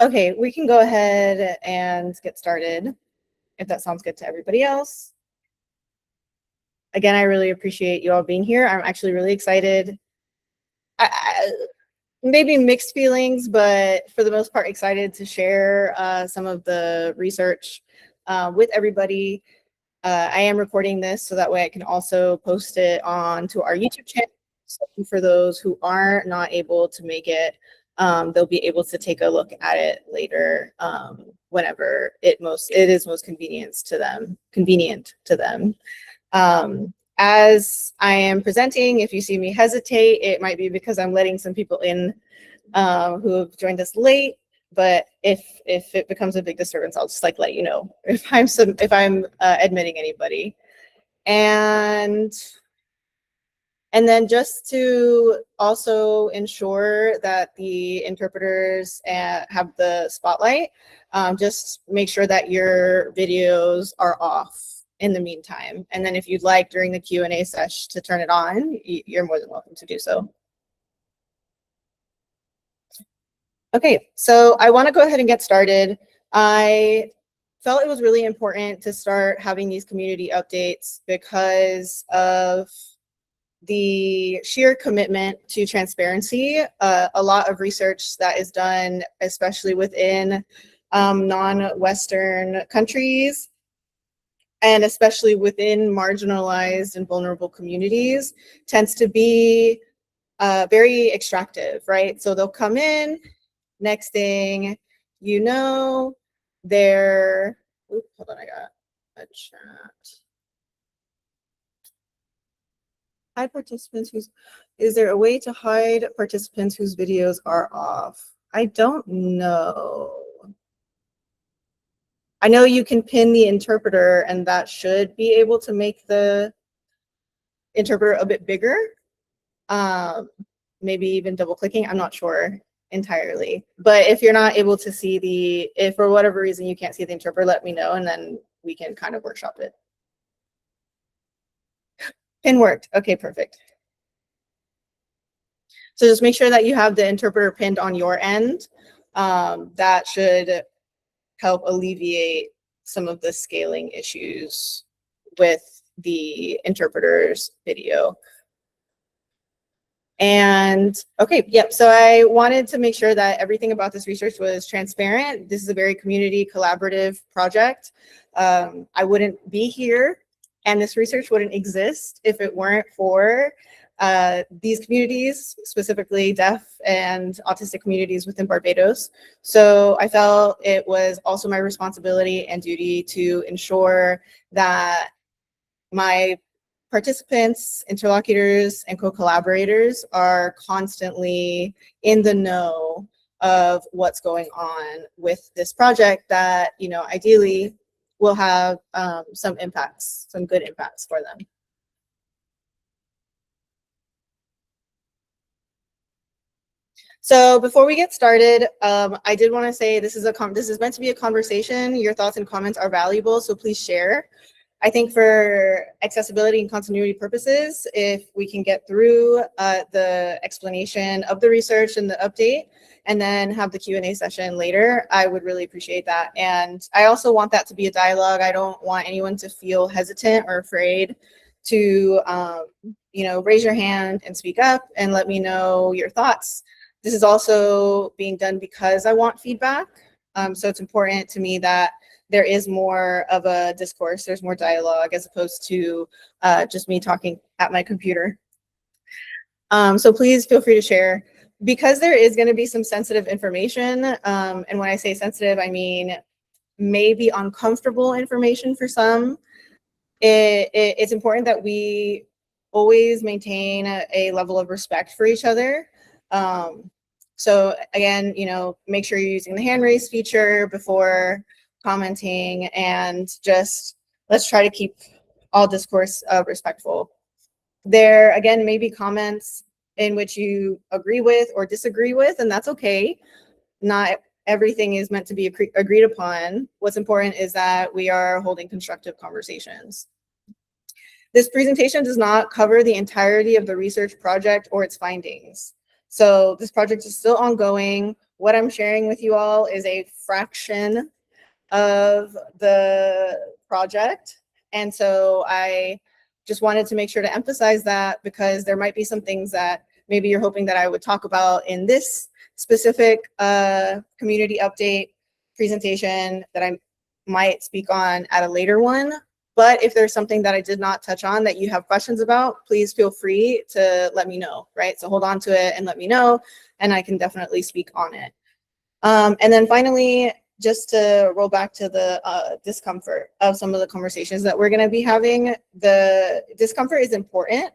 Okay, we can go ahead and get started if that sounds good to everybody else. Again, I really appreciate you all being here. I'm actually really excited. Maybe mixed feelings, but for the most part, excited to share some of the research with everybody. I am recording this so that way I can also post it onto our YouTube channel. So for those who are not able to make it, they'll be able to take a look at it later whenever it is most convenient to them. As I am presenting, if you see me hesitate, it might be because I'm letting some people in who have joined us late. But if it becomes a big disturbance, I'll just let you know if I'm admitting anybody. And then just to also ensure that the interpreters have the spotlight, just make sure that your videos are off in the meantime. And then if you'd like during the Q&A session to turn it on, you're more than welcome to do so. Okay, so I want to go ahead and get started. I felt it was really important to start having these community updates because of the sheer commitment to transparency. A lot of research that is done, especially within non-Western countries, and especially within marginalized and vulnerable communities, tends to be very extractive, right? So they'll come in, next thing you know, they're, oops, hold on, I got a chat. Hide participants is there a way to hide participants whose videos are off? I don't know. I know you can pin the interpreter and that should be able to make the interpreter a bit bigger. Maybe even double clicking, I'm not sure entirely. But if you're not able to see if for whatever reason you can't see the interpreter, let me know and then we can kind of workshop it. Pin worked, okay, perfect. So just make sure that you have the interpreter pinned on your end. That should help alleviate some of the scaling issues with the interpreter's video. And okay, yep, so I wanted to make sure that everything about this research was transparent. This is a very community collaborative project. I wouldn't be here and this research wouldn't exist if it weren't for these communities, specifically deaf and autistic communities within Barbados. So I felt it was also my responsibility and duty to ensure that my participants, interlocutors, and co-collaborators are constantly in the know of what's going on with this project that, ideally will have some good impacts for them. So before we get started, I did want to say this is meant to be a conversation. Your thoughts and comments are valuable, so please share. I think for accessibility and continuity purposes, if we can get through the explanation of the research and the update, and then have the Q&A session later, I would really appreciate that. And I also want that to be a dialogue. I don't want anyone to feel hesitant or afraid to, raise your hand and speak up and let me know your thoughts. This is also being done because I want feedback. So it's important to me that there is more of a discourse, there's more dialogue as opposed to just me talking at my computer. So please feel free to share. Because there is going to be some sensitive information, and when I say sensitive, I mean maybe uncomfortable information for some, it's important that we always maintain a level of respect for each other. So again, make sure you're using the hand raise feature before commenting, and just let's try to keep all discourse respectful. There again may be comments in which you agree with or disagree with, and that's okay. Not everything is meant to be agreed upon. What's important is that we are holding constructive conversations. This presentation does not cover the entirety of the research project or its findings. So this project is still ongoing. what I'm sharing with you all is a fraction of the project. And so I just wanted to make sure to emphasize that, because there might be some things that maybe you're hoping that I would talk about in this specific community update presentation that I might speak on at a later one. But if there's something that I did not touch on that you have questions about, please feel free to let me know, right? So hold on to it and let me know, and I can definitely speak on it. And then finally, just to roll back to the discomfort of some of the conversations that we're going to be having, the discomfort is important,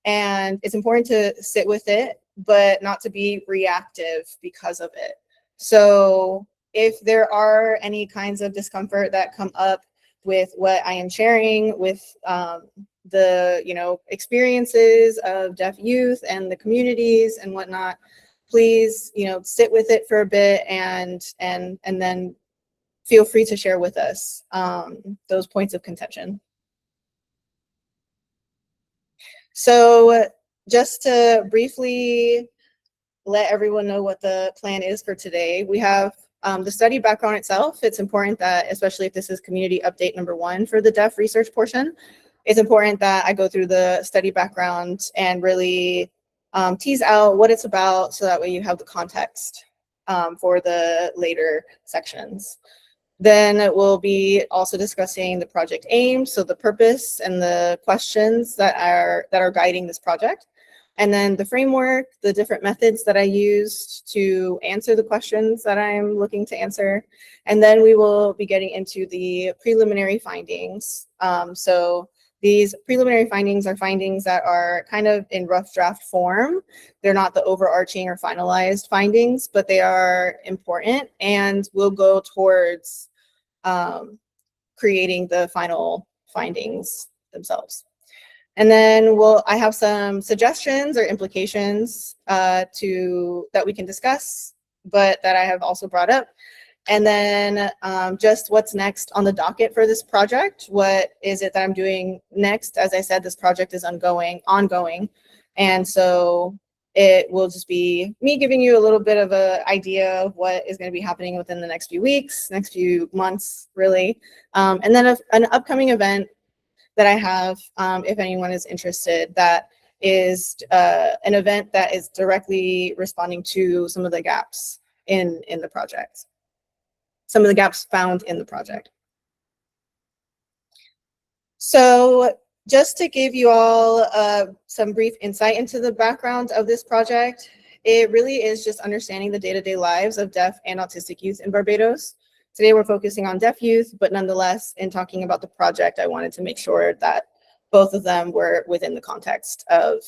and it's important to sit with it, but not to be reactive because of it. So if there are any kinds of discomfort that come up with what I am sharing, with the experiences of deaf youth and the communities and whatnot, please sit with it for a bit, and then feel free to share with us those points of contention. So just to briefly let everyone know what the plan is for today, we have the study background itself. It's important that, especially if this is community update number 1 for the deaf research portion, it's important that I go through the study background and really tease out what it's about, so that way you have the context for the later sections. Then we'll be also discussing the project aim, so the purpose and the questions that are guiding this project. And then the framework, the different methods that I used to answer the questions that I'm looking to answer. And then we will be getting into the preliminary findings. So these preliminary findings are findings that are kind of in rough draft form. They're not the overarching or finalized findings, but they are important and will go towards creating the final findings themselves. And then I have some suggestions or implications that we can discuss, but that I have also brought up. And then just what's next on the docket for this project. What is it that I'm doing next? As I said, this project is ongoing. And so it will just be me giving you a little bit of an idea of what is going to be happening within the next few weeks, next few months, really. And then an upcoming event that I have, if anyone is interested, that is an event that is directly responding to some of the gaps in the project, some of the gaps found in the project. So just to give you all some brief insight into the background of this project, it really is just understanding the day-to-day lives of deaf and autistic youth in Barbados. Today we're focusing on deaf youth, but nonetheless, in talking about the project, I wanted to make sure that both of them were within the context of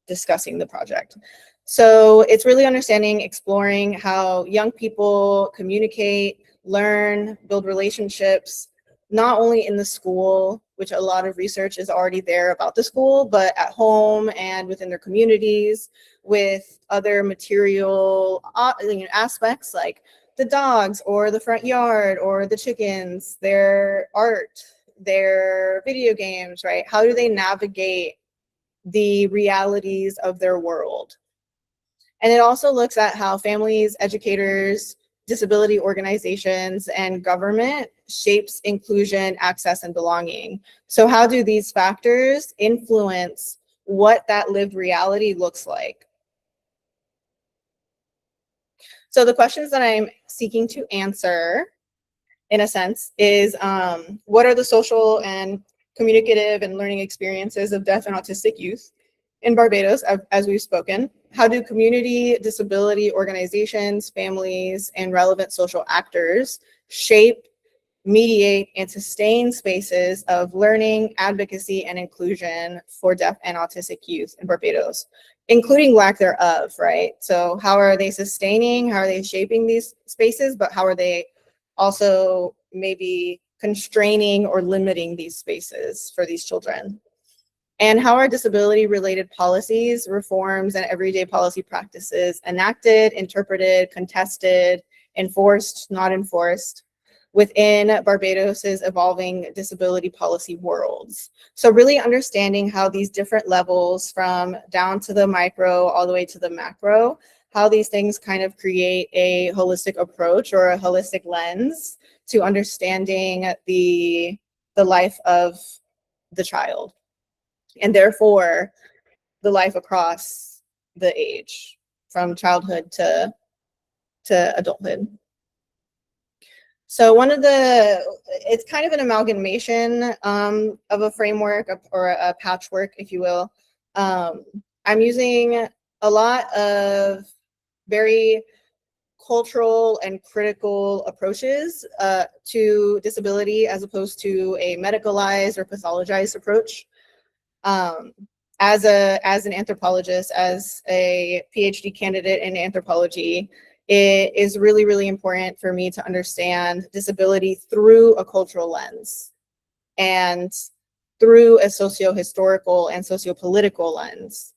discussing the project. So it's really understanding, exploring how young people communicate, learn, build relationships, not only in the school, which a lot of research is already there about the school, but at home and within their communities, with other material aspects like the dogs or the front yard or the chickens, their art, their video games, right? How do they navigate the realities of their world? And it also looks at how families, educators, disability organizations, and government shapes inclusion, access, and belonging. So how do these factors influence what that lived reality looks like? So the questions that I'm seeking to answer, in a sense, is what are the social and communicative and learning experiences of deaf and autistic youth in Barbados, as we've spoken? How do community disability organizations, families, and relevant social actors shape, mediate, and sustain spaces of learning, advocacy, and inclusion for deaf and autistic youth in Barbados, including lack thereof, right? So how are they sustaining, how are they shaping these spaces, but how are they also maybe constraining or limiting these spaces for these children? And how are disability-related policies, reforms, and everyday policy practices enacted, interpreted, contested, enforced, not enforced, within Barbados's evolving disability policy worlds? So really understanding how these different levels, from down to the micro all the way to the macro, how these things kind of create a holistic approach or a holistic lens to understanding the life of the child, and therefore the life across the age from childhood to adulthood. So it's kind of an amalgamation of a framework or a patchwork, if you will. I'm using a lot of very cultural and critical approaches to disability as opposed to a medicalized or pathologized approach. As an anthropologist, as a PhD candidate in anthropology, it is really, really important for me to understand disability through a cultural lens and through a socio-historical and socio-political lens.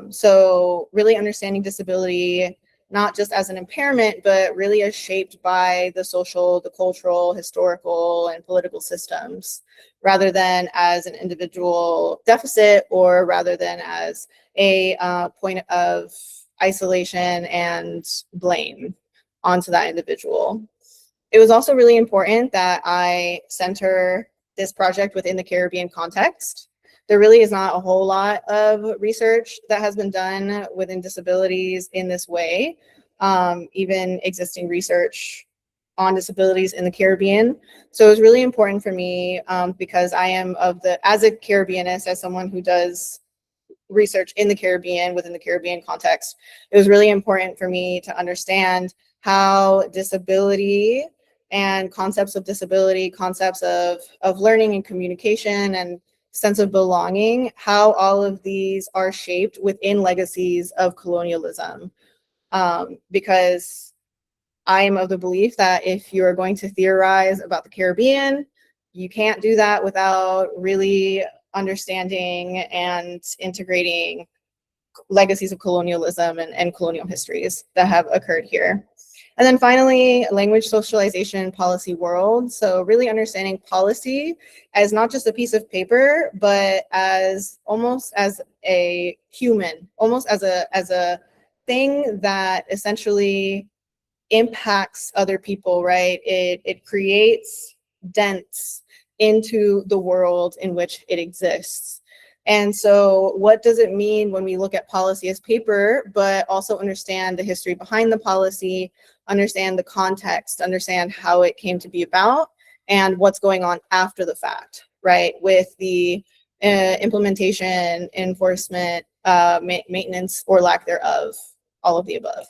So really understanding disability, not just as an impairment, but really as shaped by the social, the cultural, historical, and political systems, rather than as an individual deficit, or rather than as a point of isolation and blame onto that individual. It was also really important that I center this project within the Caribbean context. There really is not a whole lot of research that has been done within disabilities in this way, even existing research on disabilities in the Caribbean. So it was really important for me because I am as a Caribbeanist, as someone who does research in the Caribbean, within the Caribbean context, it was really important for me to understand how disability and concepts of disability, concepts of learning and communication and sense of belonging, how all of these are shaped within legacies of colonialism. Because I am of the belief that if you're going to theorize about the Caribbean, you can't do that without really understanding and integrating legacies of colonialism and colonial histories that have occurred here. And then finally, language socialization policy world. So really understanding policy as not just a piece of paper, but as almost as a human, almost as a thing that essentially impacts other people, right? It creates dents into the world in which it exists. And so what does it mean when we look at policy as paper, but also understand the history behind the policy, understand the context, understand how it came to be about, and what's going on after the fact, right? With the implementation, enforcement, maintenance, or lack thereof, all of the above.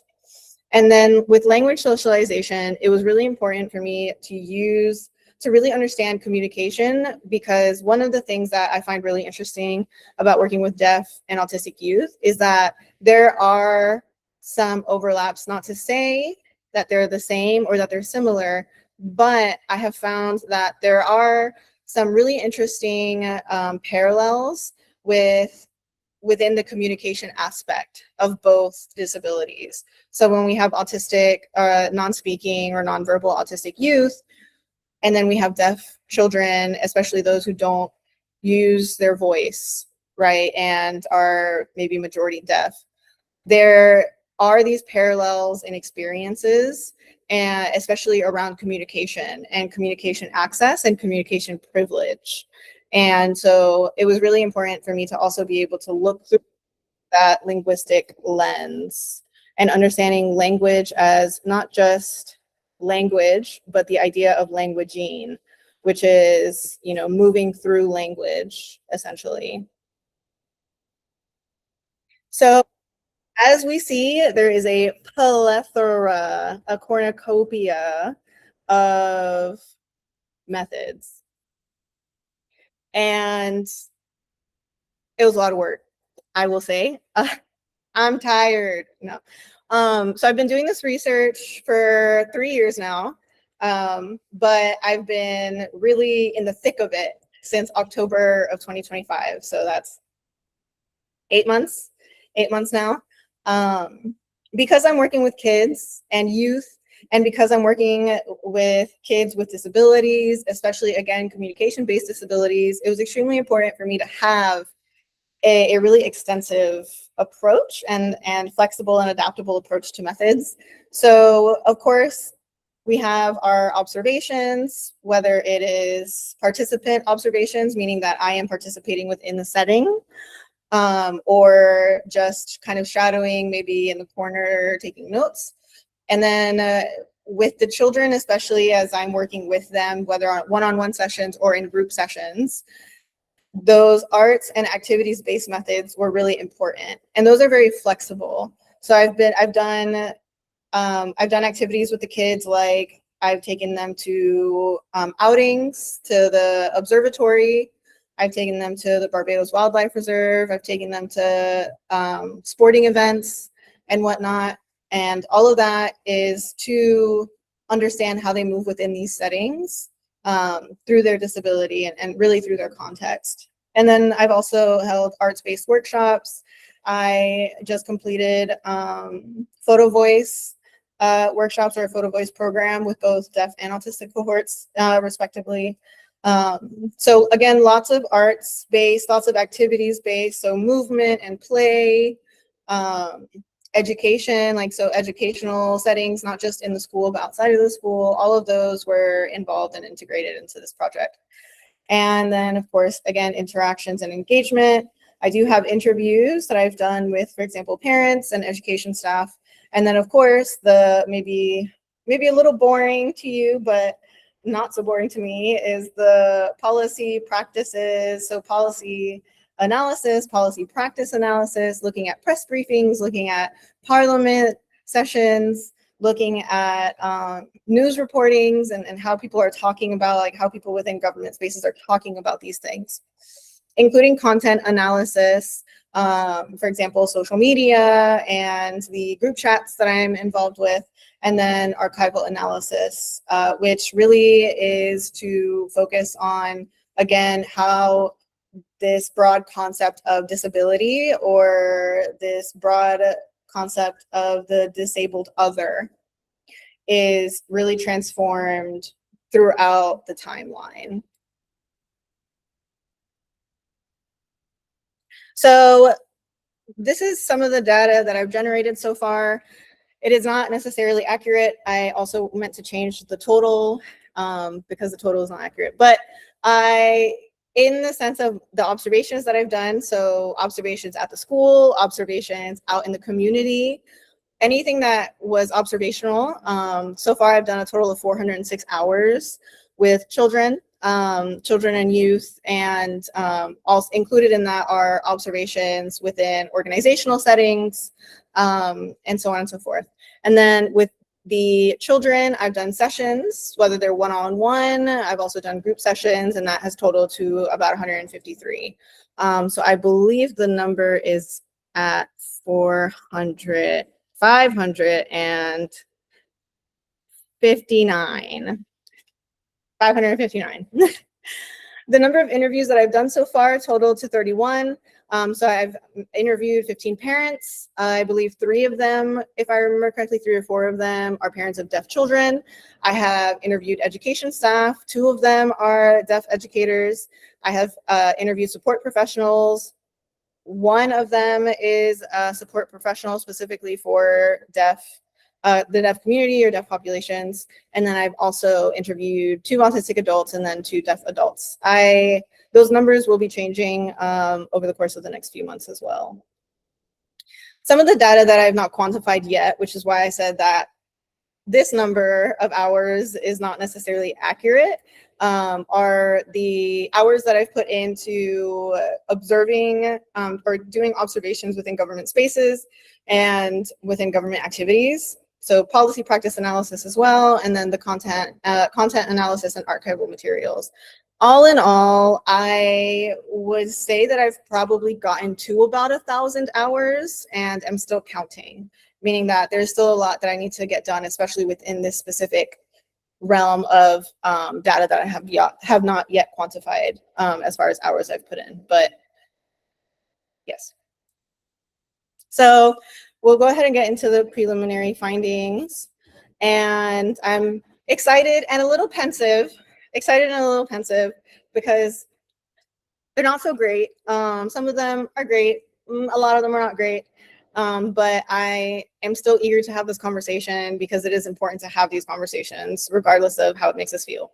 And then with language socialization, it was really important for me to really understand communication, because one of the things that I find really interesting about working with deaf and autistic youth is that there are some overlaps, not to say that they're the same or that they're similar, but I have found that there are some really interesting parallels within the communication aspect of both disabilities. So when we have autistic, non-speaking or nonverbal autistic youth, and then we have deaf children, especially those who don't use their voice, right, and are maybe majority deaf, there are these parallels in experiences, and especially around communication and communication access and communication privilege. And so it was really important for me to also be able to look through that linguistic lens and understanding language as not just language, but the idea of languaging, which is, moving through language, essentially. So as we see, there is a plethora, a cornucopia of methods. And it was a lot of work, I will say. I'm tired. No. So I've been doing this research for 3 years now, but I've been really in the thick of it since October of 2025. So that's 8 months now. Because I'm working with kids and youth, and because I'm working with kids with disabilities, especially, again, communication-based disabilities, it was extremely important for me to have a really extensive approach and flexible and adaptable approach to methods. So of course, we have our observations, whether it is participant observations, meaning that I am participating within the setting, or just kind of shadowing, maybe in the corner taking notes. And then with the children, especially as I'm working with them, whether on one-on-one sessions or in group sessions, those arts and activities-based methods were really important. And those are very flexible. So I've done activities with the kids, like I've taken them to outings to the observatory. I've taken them to the Barbados Wildlife Reserve. I've taken them to sporting events and whatnot. And all of that is to understand how they move within these settings through their disability and really through their context. And then I've also held arts-based workshops. I just completed photo voice workshops, or a photo voice program with both deaf and autistic cohorts, respectively. So again, lots of arts-based, lots of activities-based, so movement and play, education, like so educational settings, not just in the school, but outside of the school. All of those were involved and integrated into this project. And then, of course, again, interactions and engagement. I do have interviews that I've done with, for example, parents and education staff. And then, of course, the maybe a little boring to you, but not so boring to me, is the policy practices. So policy analysis, policy practice analysis, looking at press briefings, looking at parliament sessions, looking at news reportings and how people are talking about, like how people within government spaces are talking about these things, including content analysis, for example, social media and the group chats that I'm involved with, and then archival analysis, which really is to focus on, again, how this broad concept of disability, or this broad concept of the disabled other, is really transformed throughout the timeline. So this is some of the data that I've generated so far. It is not necessarily accurate. I also meant to change the total because the total is not accurate. But in the sense of the observations that I've done, so observations at the school, observations out in the community, anything that was observational. So far, I've done a total of 406 hours with children and youth, and also included in that are observations within organizational settings, and so on and so forth. And then with the children, I've done sessions, whether they're one-on-one. I've also done group sessions, and that has totaled to about 153. So I believe the number is at 559. 559. The number of interviews that I've done so far totaled to 31. So I've interviewed 15 parents. I believe 3 of them, if I remember correctly, 3 or 4 of them are parents of deaf children. I have interviewed education staff. 2 of them are deaf educators. I have interviewed support professionals. 1 of them is a support professional specifically for the deaf community or deaf populations. And then I've also interviewed 2 autistic adults and then 2 deaf adults. Those numbers will be changing over the course of the next few months as well. Some of the data that I've not quantified yet, which is why I said that this number of hours is not necessarily accurate, are the hours that I've put into observing or doing observations within government spaces and within government activities. So policy practice analysis as well, and then the content analysis and archival materials. All in all, I would say that I've probably gotten to about 1,000 hours, and I'm still counting, meaning that there's still a lot that I need to get done, especially within this specific realm of data that I have not yet quantified as far as hours I've put in. But yes. So we'll go ahead and get into the preliminary findings. And I'm excited and a little pensive because They're not so great. Some of them are great. A lot of them are not great. But I am still eager to have this conversation because it is important to have these conversations, regardless of how it makes us feel.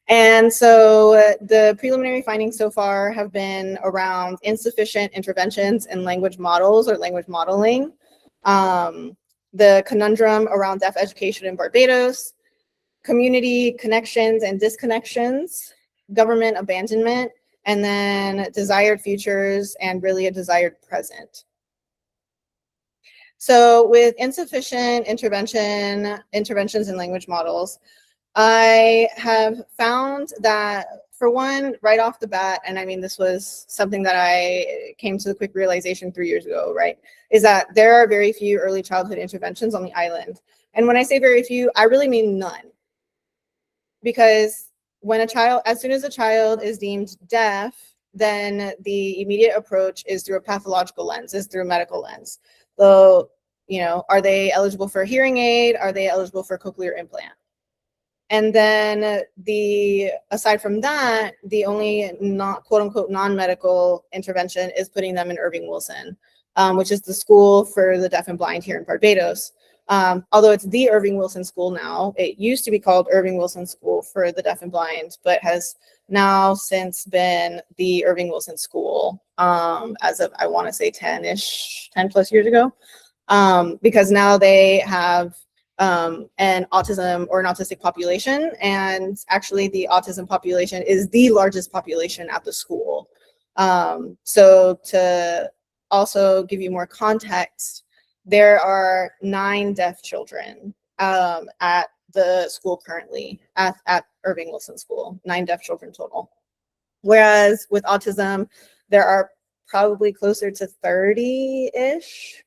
And so the preliminary findings so far have been around insufficient interventions in language models or language modeling, the conundrum around deaf education in Barbados, community connections and disconnections, government abandonment, and then desired futures and really a desired present. So with insufficient interventions in language models, I have found that, for one, right off the bat, and I mean, this was something that I came to the quick realization 3 years ago, right, is that there are very few early childhood interventions on the island. And when I say very few, I really mean none. Because when a child, as soon as a child is deemed deaf, then the immediate approach is through a pathological lens, is through a medical lens. So, you know, are they eligible for a hearing aid? Are they eligible for a cochlear implant? And then aside from that, the only not quote unquote non-medical intervention is putting them in Irving Wilson, which is the school for the deaf and blind here in Barbados. Although it's the Irving Wilson School now. It used to be called Irving Wilson School for the deaf and blind, but has now since been the Irving Wilson School as of, I want to say 10 plus years ago, because now they have an autism or an autistic population, and actually the autism population is the largest population at the school. So to also give you more context, there are 9 deaf children at the school currently, at Irving Wilson School, 9 deaf children total. Whereas with autism, there are probably closer to 30-ish.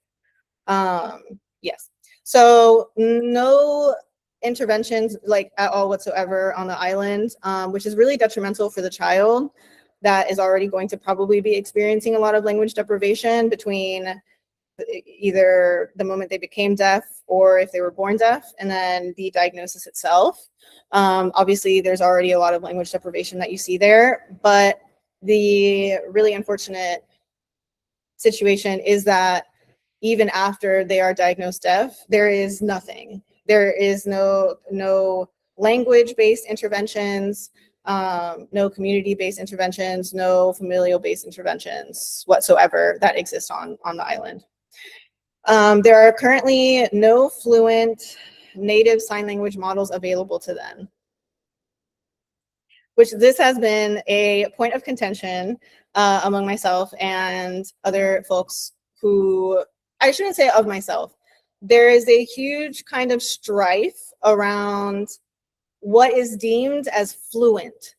Yes. So no interventions like at all whatsoever on the island, which is really detrimental for the child that is already going to probably be experiencing a lot of language deprivation between either the moment they became deaf or if they were born deaf, and then the diagnosis itself. Obviously, there's already a lot of language deprivation that you see there, but the really unfortunate situation is that even after they are diagnosed deaf, there is nothing. There is no language-based interventions, no community-based interventions, no familial-based interventions whatsoever that exist on the island. There are currently no fluent native sign language models available to them, which this has been a point of contention among myself and other folks who, I shouldn't say of myself, there is a huge kind of strife around what is deemed as fluent.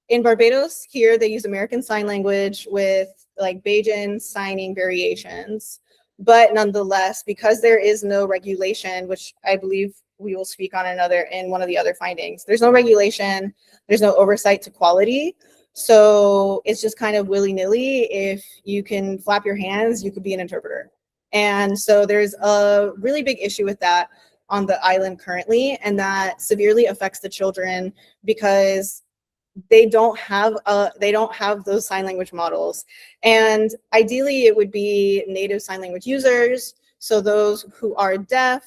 In Barbados, here they use American Sign Language with like Bajan signing variations. But nonetheless, because there is no regulation, which I believe we will speak on in one of the other findings, there's no regulation, there's no oversight to quality. So it's just kind of willy-nilly. If you can flap your hands, you could be an interpreter. And so there's a really big issue with that on the island currently, and that severely affects the children because they don't have those sign language models. And ideally it would be native sign language users, so those who are deaf,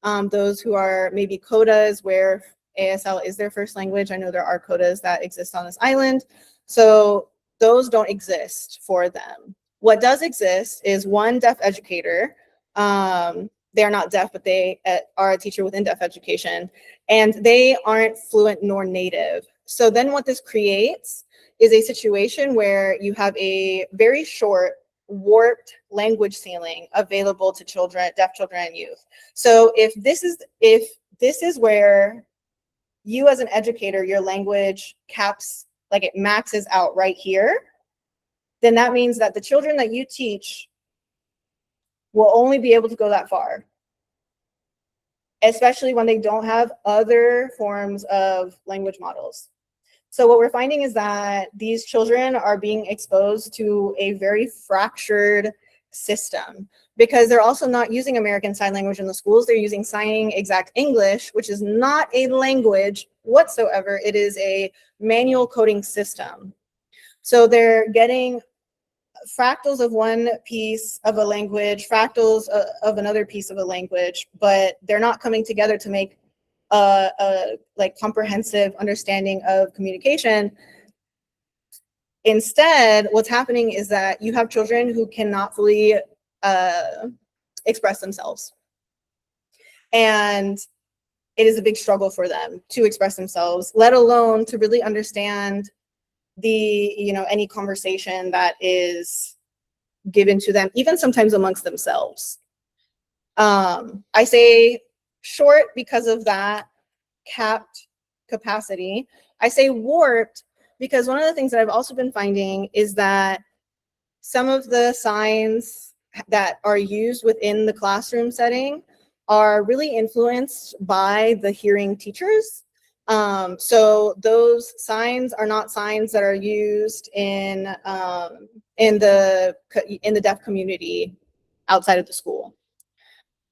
those who are maybe codas where ASL is their first language. I know there are codas that exist on this island, so those don't exist for them. What does exist is one deaf educator. They are not deaf, but they are a teacher within deaf education, and they aren't fluent nor native. So then what this creates is a situation where you have a very short, warped language ceiling available to children, deaf children and youth. So if this is where you as an educator, your language caps, like it maxes out right here, then that means that the children that you teach will only be able to go that far, especially when they don't have other forms of language models. So what we're finding is that these children are being exposed to a very fractured system because they're also not using American Sign Language in the schools. They're using Signing Exact English, which is not a language whatsoever. It is a manual coding system. So they're getting fractals of one piece of a language, fractals of another piece of a language, but they're not coming together to make a like comprehensive understanding of communication. Instead, what's happening is that you have children who cannot fully express themselves. And it is a big struggle for them to express themselves, let alone to really understand the, any conversation that is given to them, even sometimes amongst themselves. I say short because of that capped capacity. I say warped because one of the things that I've also been finding is that some of the signs that are used within the classroom setting are really influenced by the hearing teachers. So those signs are not signs that are used in the deaf community outside of the school.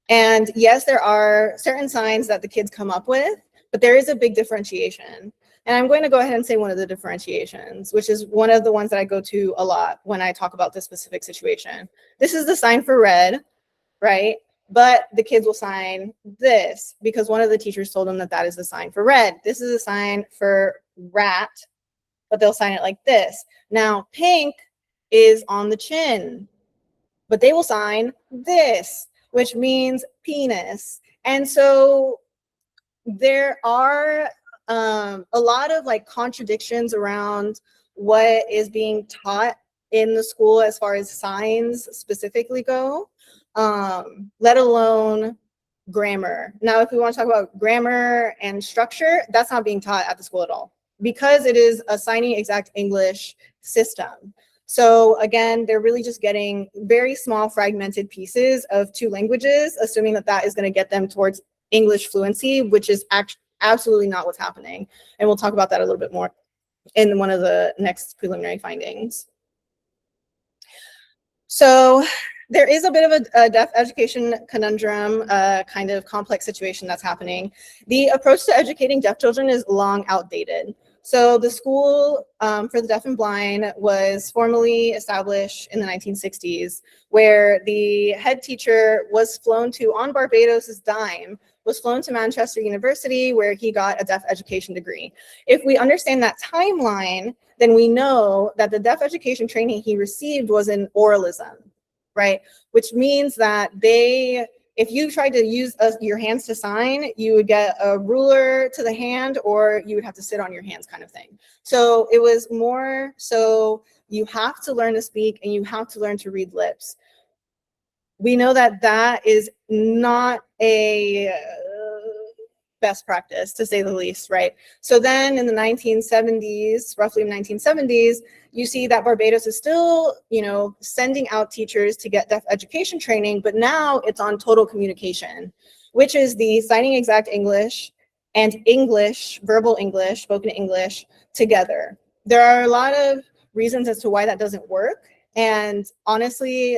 And yes, there are certain signs that the kids come up with, but there is a big differentiation. And I'm going to go ahead and say one of the differentiations, which is one of the ones that I go to a lot when I talk about this specific situation. This is the sign for red, right? But the kids will sign this because one of the teachers told them that that is the sign for red. This is a sign for rat, but they'll sign it like this. Now, pink is on the chin, but they will sign this, which means penis. And so there are a lot of like contradictions around what is being taught in the school as far as signs specifically go, let alone grammar. Now, if we want to talk about grammar and structure, that's not being taught at the school at all because it is a signing exact English system. So again, they're really just getting very small fragmented pieces of two languages, assuming that that is going to get them towards English fluency, which is absolutely not what's happening. And we'll talk about that a little bit more in one of the next preliminary findings. So there is a bit of a deaf education conundrum, kind of complex situation that's happening. The approach to educating deaf children is long outdated. So the school for the deaf and blind was formally established in the 1960s, where the head teacher was flown to, on Barbados' dime, was flown to Manchester University, where he got a deaf education degree. If we understand that timeline, then we know that the deaf education training he received was in oralism, right? Which means that if you tried to use your hands to sign, you would get a ruler to the hand or you would have to sit on your hands kind of thing. So it was more so you have to learn to speak and you have to learn to read lips. We know that that is not a best practice, to say the least, right? So then in the 1970s, roughly 1970s, you see that Barbados is still, sending out teachers to get deaf education training, but now it's on total communication, which is the signing exact English and English, verbal English, spoken English together. There are a lot of reasons as to why that doesn't work. And honestly,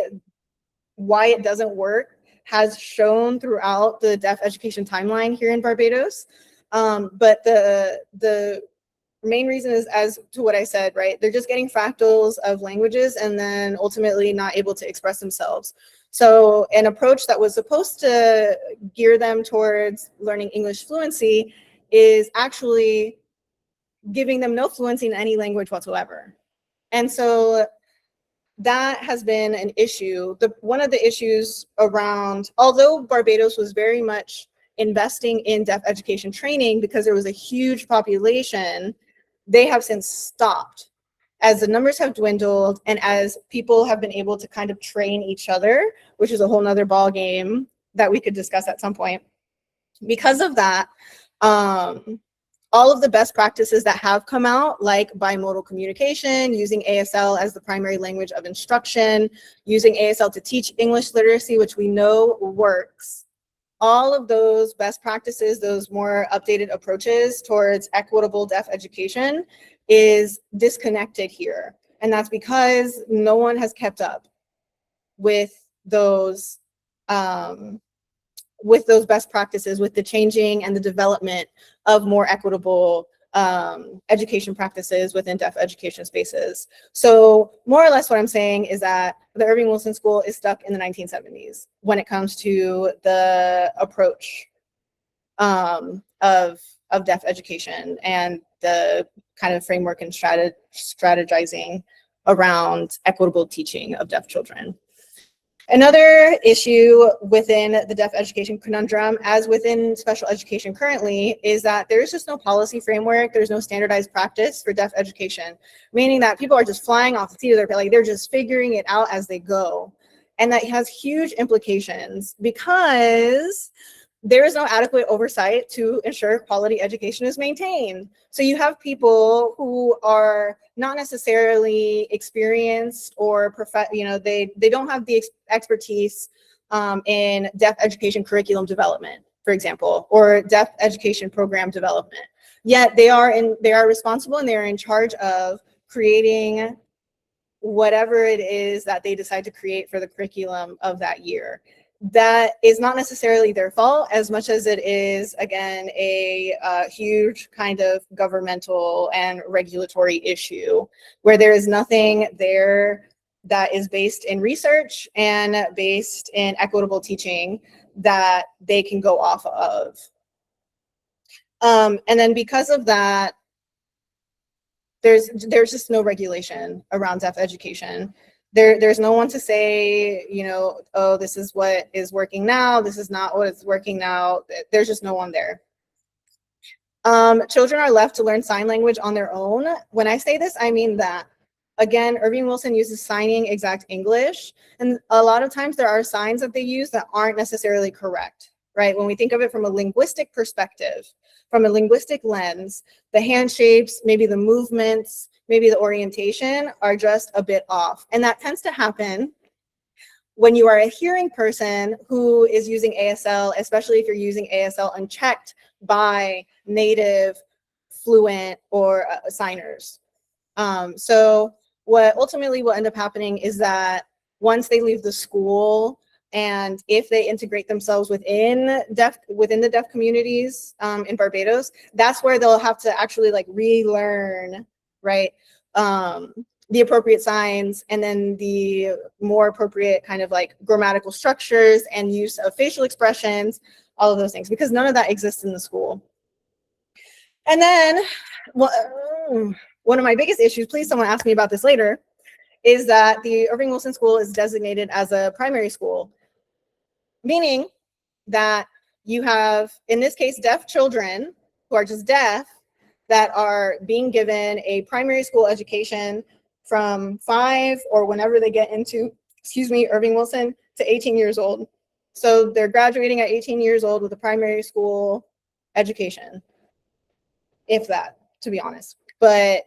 why it doesn't work has shown throughout the deaf education timeline here in Barbados. But the main reason is, as to what I said, right? They're just getting fractals of languages and then ultimately not able to express themselves. So an approach that was supposed to gear them towards learning English fluency is actually giving them no fluency in any language whatsoever. And so that has been an issue. One of the issues around, although Barbados was very much investing in deaf education training because there was a huge population, they have since stopped as the numbers have dwindled and as people have been able to kind of train each other, which is a whole nother ball game that we could discuss at some point. Because of that, all of the best practices that have come out, like bimodal communication, using ASL as the primary language of instruction, using ASL to teach English literacy, which we know works. All of those best practices, those more updated approaches towards equitable deaf education is disconnected here. And that's because no one has kept up with those best practices, with the changing and the development of more equitable education practices within deaf education spaces. So more or less what I'm saying is that the Irving Wilson School is stuck in the 1970s when it comes to the approach of deaf education and the kind of framework and strategizing around equitable teaching of deaf children. Another issue within the deaf education conundrum, as within special education currently, is that there's just no policy framework, there's no standardized practice for deaf education, meaning that people are just flying off the seat of their pants, like they're just figuring it out as they go. And that has huge implications because there is no adequate oversight to ensure quality education is maintained. So you have people who are not necessarily experienced or they don't have the expertise in deaf education curriculum development, for example, or deaf education program development. Yet they are responsible and they are in charge of creating whatever it is that they decide to create for the curriculum of that year. That is not necessarily their fault as much as it is, again, a huge kind of governmental and regulatory issue where there is nothing there that is based in research and based in equitable teaching that they can go off of. And then because of that, there's just no regulation around deaf education. There's no one to say, oh, this is what is working now, this is not what is working now. There's just no one there. Children are left to learn sign language on their own. When I say this, I mean that. Again, Irving Wilson uses signing exact English, and a lot of times there are signs that they use that aren't necessarily correct, right? When we think of it from a linguistic perspective, from a linguistic lens, the hand shapes, maybe the movements, maybe the orientation are just a bit off. And that tends to happen when you are a hearing person who is using ASL, especially if you're using ASL unchecked by native, fluent, or signers. So what ultimately will end up happening is that once they leave the school, and if they integrate themselves within the deaf communities in Barbados, that's where they'll have to actually like relearn, right, the appropriate signs, and then the more appropriate kind of like grammatical structures and use of facial expressions, all of those things, because none of that exists in the school. And then one of my biggest issues, please someone ask me about this later, is that the Irving Wilson School is designated as a primary school, meaning that you have, in this case, deaf children who are just deaf that are being given a primary school education from 5 or whenever they get into, Irving Wilson, to 18 years old. So they're graduating at 18 years old with a primary school education, if that, to be honest. But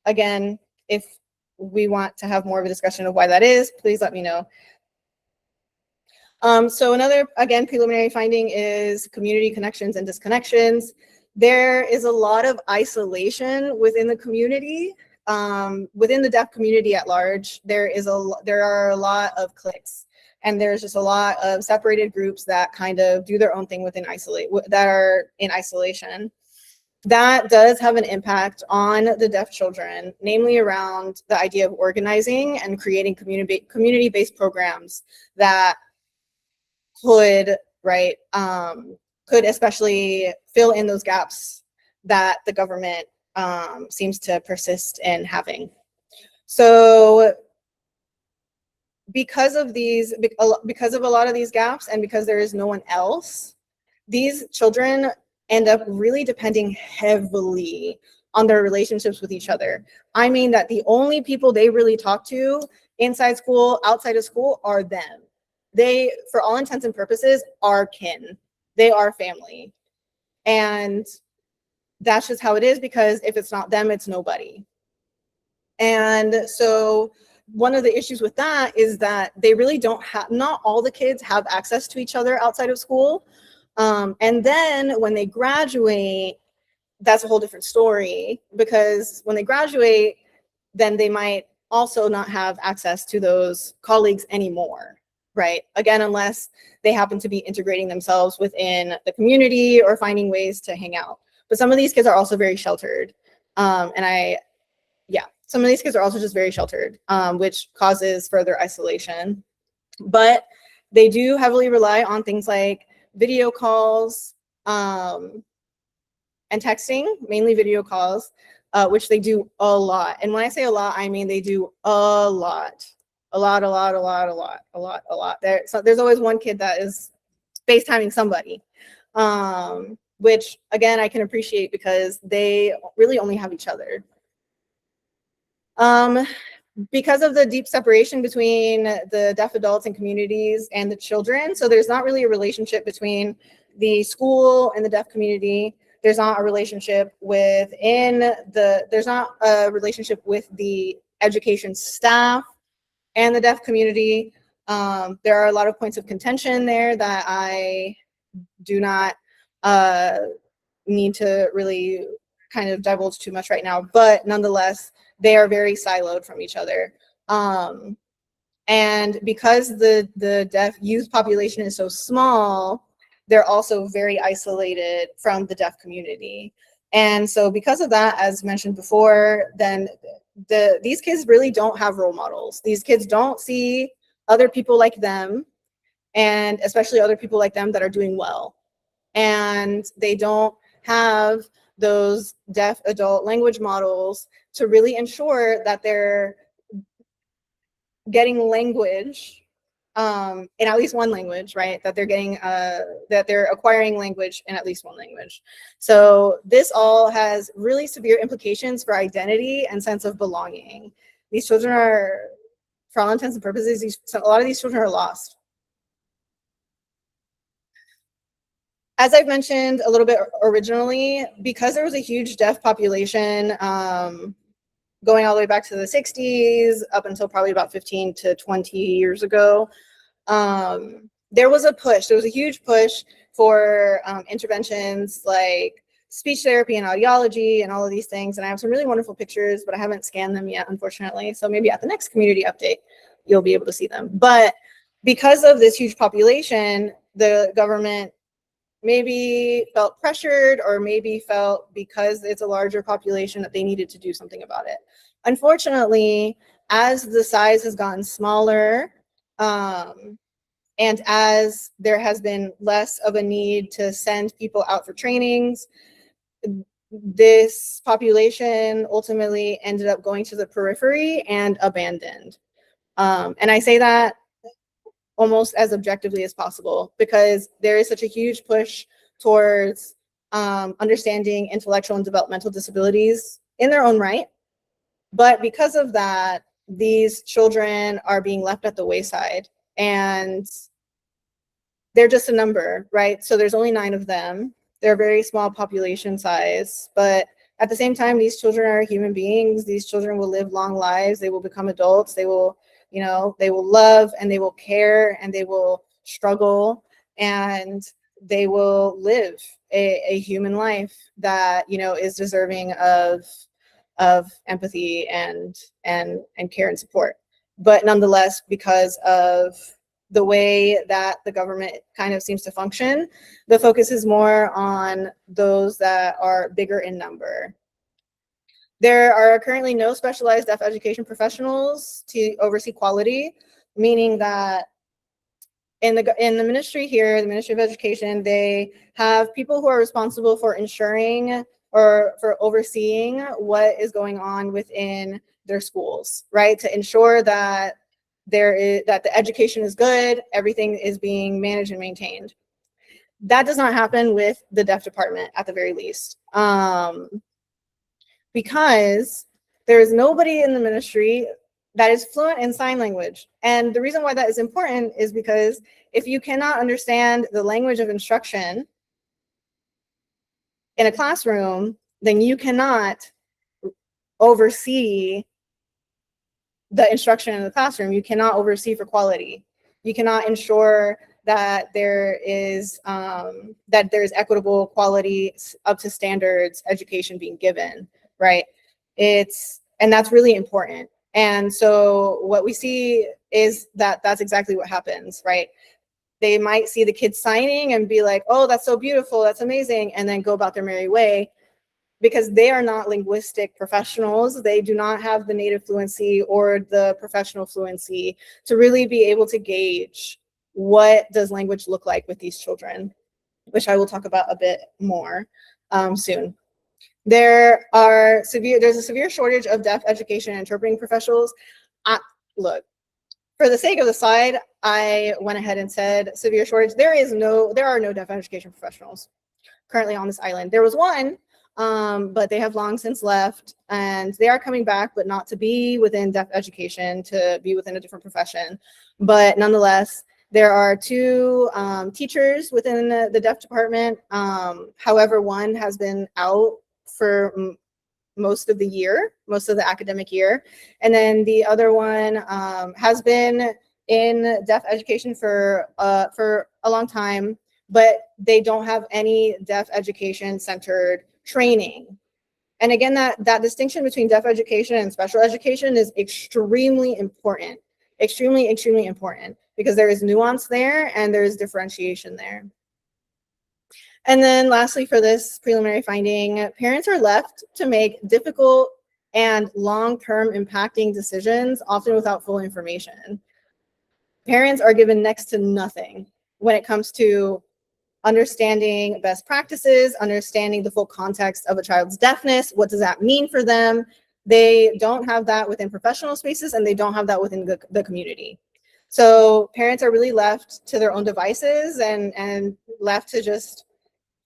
again, if we want to have more of a discussion of why that is, please let me know. So another, again, preliminary finding is community connections and disconnections. There is a lot of isolation within the community, within the deaf community at large. There are a lot of cliques, and there's just a lot of separated groups that kind of do their own thing that are in isolation. That does have an impact on the deaf children, namely around the idea of organizing and creating community-based programs that could, right, could especially fill in those gaps that the government seems to persist in having. So because of a lot of these gaps, and because there is no one else, these children end up really depending heavily on their relationships with each other. I mean that the only people they really talk to inside school, outside of school, are them. They, for all intents and purposes, are kin. They are family. And that's just how it is, because if it's not them, it's nobody. And so one of the issues with that is that they really don't have, not all the kids have access to each other outside of school. And then when they graduate, that's a whole different story, because when they graduate, then they might also not have access to those colleagues anymore, right? Again, unless they happen to be integrating themselves within the community or finding ways to hang out. but some of these kids are also very sheltered. Some of these kids are also just very sheltered, which causes further isolation. But they do heavily rely on things like video calls and texting, mainly video calls, which they do a lot. And when I say a lot, I mean they do a lot. There's always one kid that is FaceTiming somebody, which again, I can appreciate because they really only have each other. Because of the deep separation between the deaf adults and communities and the children, so there's not really a relationship between the school and the deaf community. There's not a relationship there's not a relationship with the education staff and the deaf community. There are a lot of points of contention there that I do not need to really kind of divulge too much right now, but nonetheless, they are very siloed from each other. And because the deaf youth population is so small, they're also very isolated from the deaf community. And so because of that, as mentioned before, then these kids really don't have role models. These kids don't see other people like them, and especially other people like them that are doing well. And they don't have those deaf adult language models to really ensure that they're getting language in at least one language, right? That they're getting, that they're acquiring language in at least one language. So this all has really severe implications for identity and sense of belonging. These children are, for all intents and purposes, a lot of these children are lost. As I've mentioned a little bit originally, because there was a huge deaf population going all the way back to the 60s up until probably about 15 to 20 years ago, there was a huge push for interventions like speech therapy and audiology and all of these things. And I have some really wonderful pictures, but I haven't scanned them yet, unfortunately. So maybe at the next community update, you'll be able to see them. But because of this huge population, the government maybe felt pressured, or maybe felt because it's a larger population that they needed to do something about it. Unfortunately, as the size has gotten smaller, and as there has been less of a need to send people out for trainings, this population ultimately ended up going to the periphery and abandoned. And I say that almost as objectively as possible, because there is such a huge push towards understanding intellectual and developmental disabilities in their own right. But because of that, these children are being left at the wayside, and they're just a number, right? So there's only 9 of them. They're a very small population size, but at the same time, these children are human beings. These children will live long lives. They will become adults. They will, they will love, and they will care, and they will struggle, and they will live a human life that, is deserving of empathy and care and support. But nonetheless, because of the way that the government kind of seems to function, the focus is more on those that are bigger in number. There are currently no specialized deaf education professionals to oversee quality, meaning that in the ministry here, the Ministry of Education, they have people who are responsible for ensuring or for overseeing what is going on within their schools, right? To ensure that that the education is good, everything is being managed and maintained. That does not happen with the deaf department, at the very least, because there is nobody in the ministry that is fluent in sign language. And the reason why that is important is because if you cannot understand the language of instruction in a classroom, then you cannot oversee the instruction in the classroom. You cannot oversee for quality. You cannot ensure that there is equitable quality, up to standards education being given, right? And that's really important. And so what we see is that that's exactly what happens, right? they might see the kids signing and be like, oh, that's so beautiful, that's amazing, and then go about their merry way, because they are not linguistic professionals. They do not have the native fluency or the professional fluency to really be able to gauge what does language look like with these children, which I will talk about a bit more soon. There's a severe shortage of deaf education and interpreting professionals. Look, for the sake of the slide, I went ahead and said severe shortage. There are no deaf education professionals currently on this island. There was one, but they have long since left, and they are coming back, but not to be within deaf education, to be within a different profession. But nonetheless, there are two teachers within the deaf department. However, one has been out for most of the academic year. And then the other one has been in deaf education for a long time, but they don't have any deaf education centered training. And again, that distinction between deaf education and special education is extremely important, extremely important, because there is nuance there and there is differentiation there. And then lastly, for this preliminary finding, parents are left to make difficult and long-term impacting decisions, often without full information. Parents are given next to nothing when it comes to understanding best practices, understanding the full context of a child's deafness. What does that mean for them? They don't have that within professional spaces, and they don't have that within the community. So parents are really left to their own devices and left to just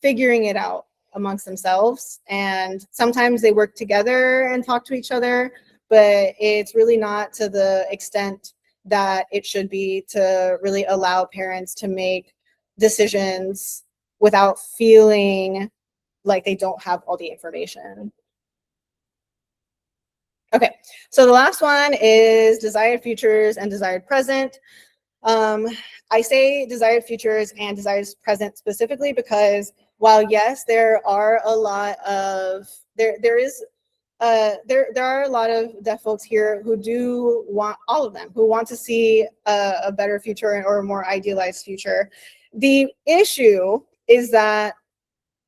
figuring it out amongst themselves. And sometimes they work together and talk to each other, but it's really not to the extent that it should be to really allow parents to make decisions without feeling like they don't have all the information. Okay, so the last one is desired futures and desired present. I say desired futures and desired present specifically because while yes, there are a lot of there are a lot of deaf folks here who do want, all of them, who want to see a better future or a more idealized future. The issue is that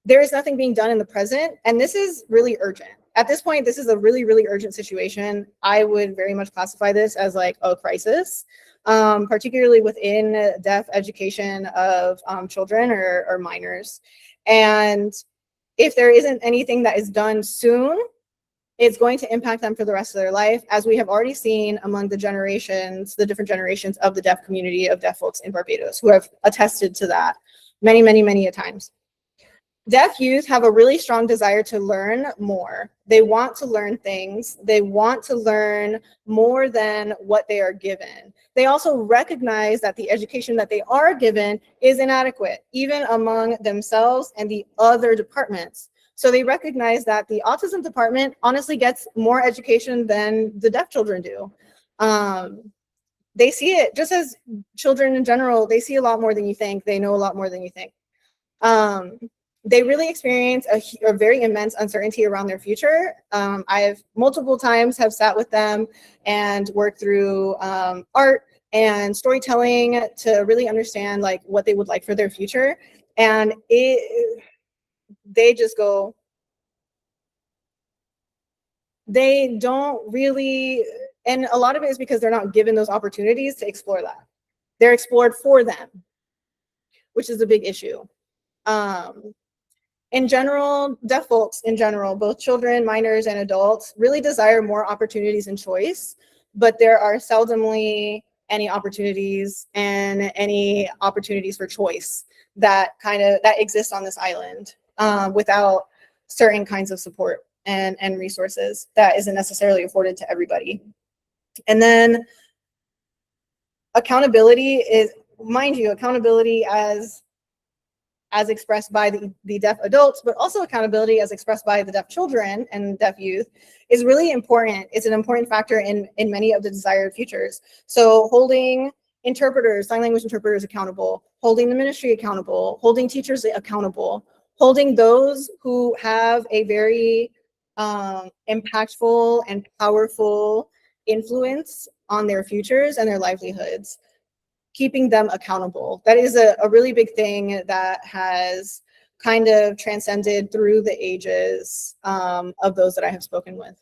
there is nothing being done in the present, and this is really urgent. At this point, this is a really, really urgent situation. I would very much classify this as like a crisis, particularly within deaf education of children or minors. And if there isn't anything that is done soon, it's going to impact them for the rest of their life, as we have already seen among the different generations of the deaf community of deaf folks in Barbados, who have attested to that many, many, many a times. Deaf youth have a really strong desire to learn more. They want to learn things. They want to learn more than what they are given. They also recognize that the education that they are given is inadequate, even among themselves and the other departments. So they recognize that the autism department honestly gets more education than the deaf children do. They see it, just as children in general, they see a lot more than you think. They know a lot more than you think. They really experience a very immense uncertainty around their future. I've multiple times have sat with them and worked through art and storytelling to really understand like what they would like for their future. And they just go, they don't really, and a lot of it is because they're not given those opportunities to explore that. They're explored for them, which is a big issue. In general, deaf folks in general, both children, minors, and adults, really desire more opportunities and choice, but there are seldomly any opportunities for choice that exist on this island without certain kinds of support and resources that isn't necessarily afforded to everybody. And then accountability is, mind you, accountability as expressed by the deaf adults, but also accountability as expressed by the deaf children and deaf youth is really important. It's an important factor in many of the desired futures. So holding interpreters, sign language interpreters accountable, holding the ministry accountable, holding teachers accountable, holding those who have a very impactful and powerful influence on their futures and their livelihoods. keeping them accountable. That is a really big thing that has kind of transcended through the ages of those that I have spoken with.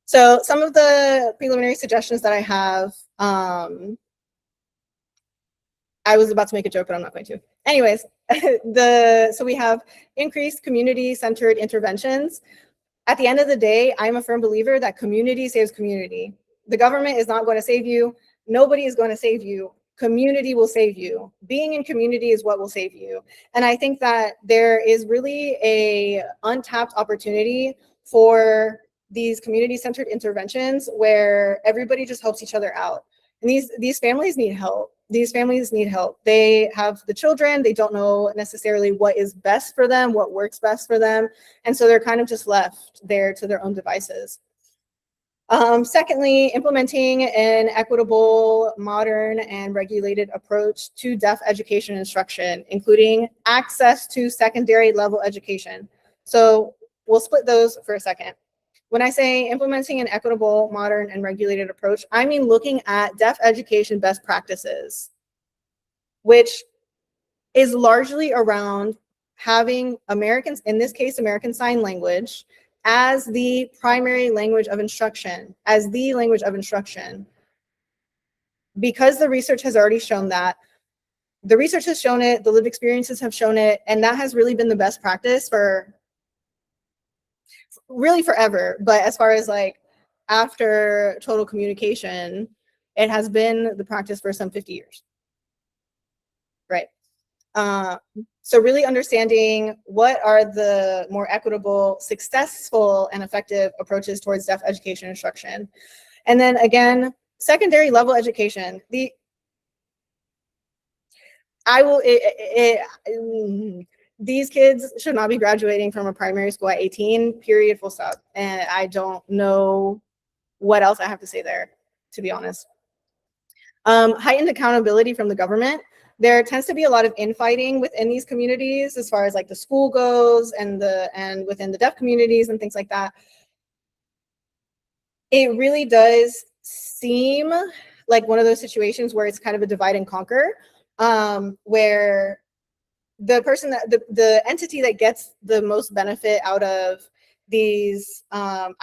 So some of the preliminary suggestions that I have, I was about to make a joke, but I'm not going to. Anyways, so we have increased community-centered interventions. At the end of the day, I'm a firm believer that community saves community. The government is not going to save you. Nobody is going to save you. Community will save you. Being in community is what will save you. And I think that there is really a untapped opportunity for these community-centered interventions where everybody just helps each other out. And these families need help. These families need help. They have the children. They don't know necessarily what is best for them, what works best for them. And so they're kind of just left there to their own devices. Secondly, implementing an equitable, modern, and regulated approach to deaf education instruction, including access to secondary level education. So we'll split those for a second. When I say implementing an equitable, modern, and regulated approach, I mean looking at deaf education best practices, which is largely around having Americans, in this case, American Sign Language, as the primary language of instruction, as the language of instruction. Because the research has already shown that, the research has shown it, the lived experiences have shown it, and that has really been the best practice for really forever. But as far as like after total communication, it has been the practice for some 50 years, right? So really understanding what are the more equitable, successful, and effective approaches towards deaf education instruction. And then again, secondary level education. These kids should not be graduating from a primary school at 18, period, full stop. And I don't know what else I have to say there, to be honest. Heightened accountability from the government. There tends to be a lot of infighting within these communities as far as like the school goes and within the deaf communities and things like that. It really does seem like one of those situations where it's kind of a divide and conquer, where the person that the entity that gets the most benefit out of these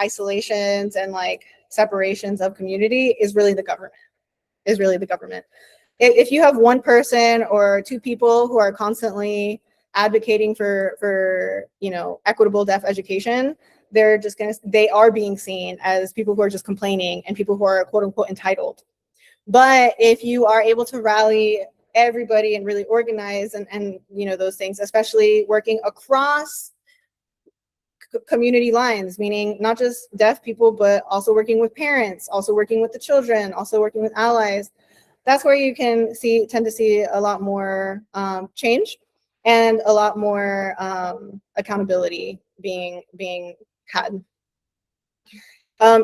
isolations and like separations of community is really the government. If you have one person or two people who are constantly advocating for equitable deaf education, they are being seen as people who are just complaining and people who are quote unquote entitled. But if you are able to rally everybody and really organize and those things, especially working across community lines, meaning not just deaf people, but also working with parents, also working with the children, also working with allies, that's where you can tend to see a lot more change and a lot more accountability being had.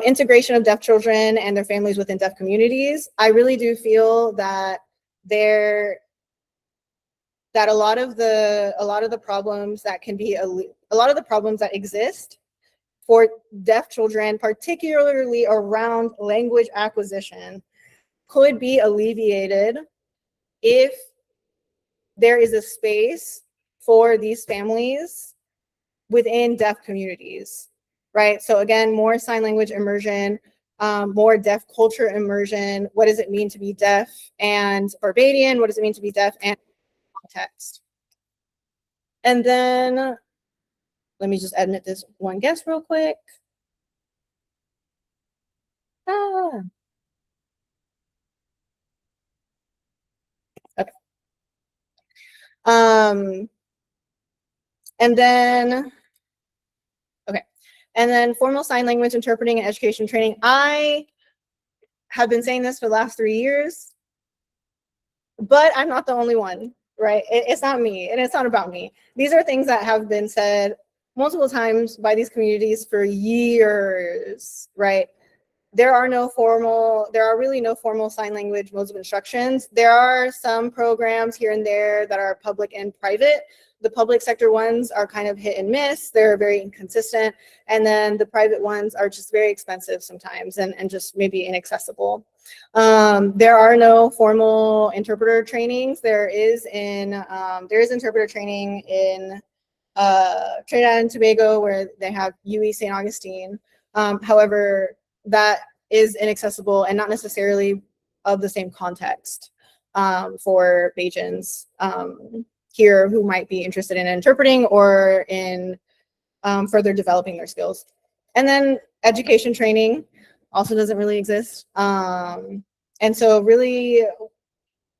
Integration of deaf children and their families within deaf communities. I really do feel that a lot of the problems that exist for deaf children, particularly around language acquisition, could be alleviated if there is a space for these families within deaf communities, right? So again, more sign language immersion, more deaf culture immersion. What does it mean to be deaf and Barbadian? What does it mean to be deaf and context? And then let me just edit this one guess real quick. Okay. And then formal sign language interpreting and education training. I have been saying this for the last 3 years, but I'm not the only one, right? It's not me, and it's not about me. These are things that have been said multiple times by these communities for years, right? there are really no formal sign language modes of instructions. There are some programs here and there that are public and private. The public sector ones are kind of hit and miss. They're very inconsistent. And then the private ones are just very expensive sometimes and just maybe inaccessible. There are no formal interpreter trainings. There is interpreter training in Trinidad and Tobago, where they have UE St. Augustine. However, that is inaccessible and not necessarily of the same context for Bajans here who might be interested in interpreting or in further developing their skills. And then education training also doesn't really exist. And so really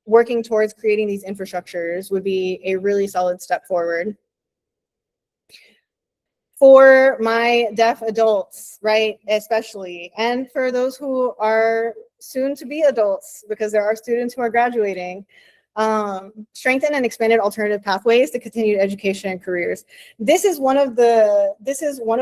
working towards creating these infrastructures would be a really solid step forward. For my deaf adults, right, especially, and for those who are soon to be adults, because there are students who are graduating, strengthen and expanded alternative pathways to continued education and careers. This is one of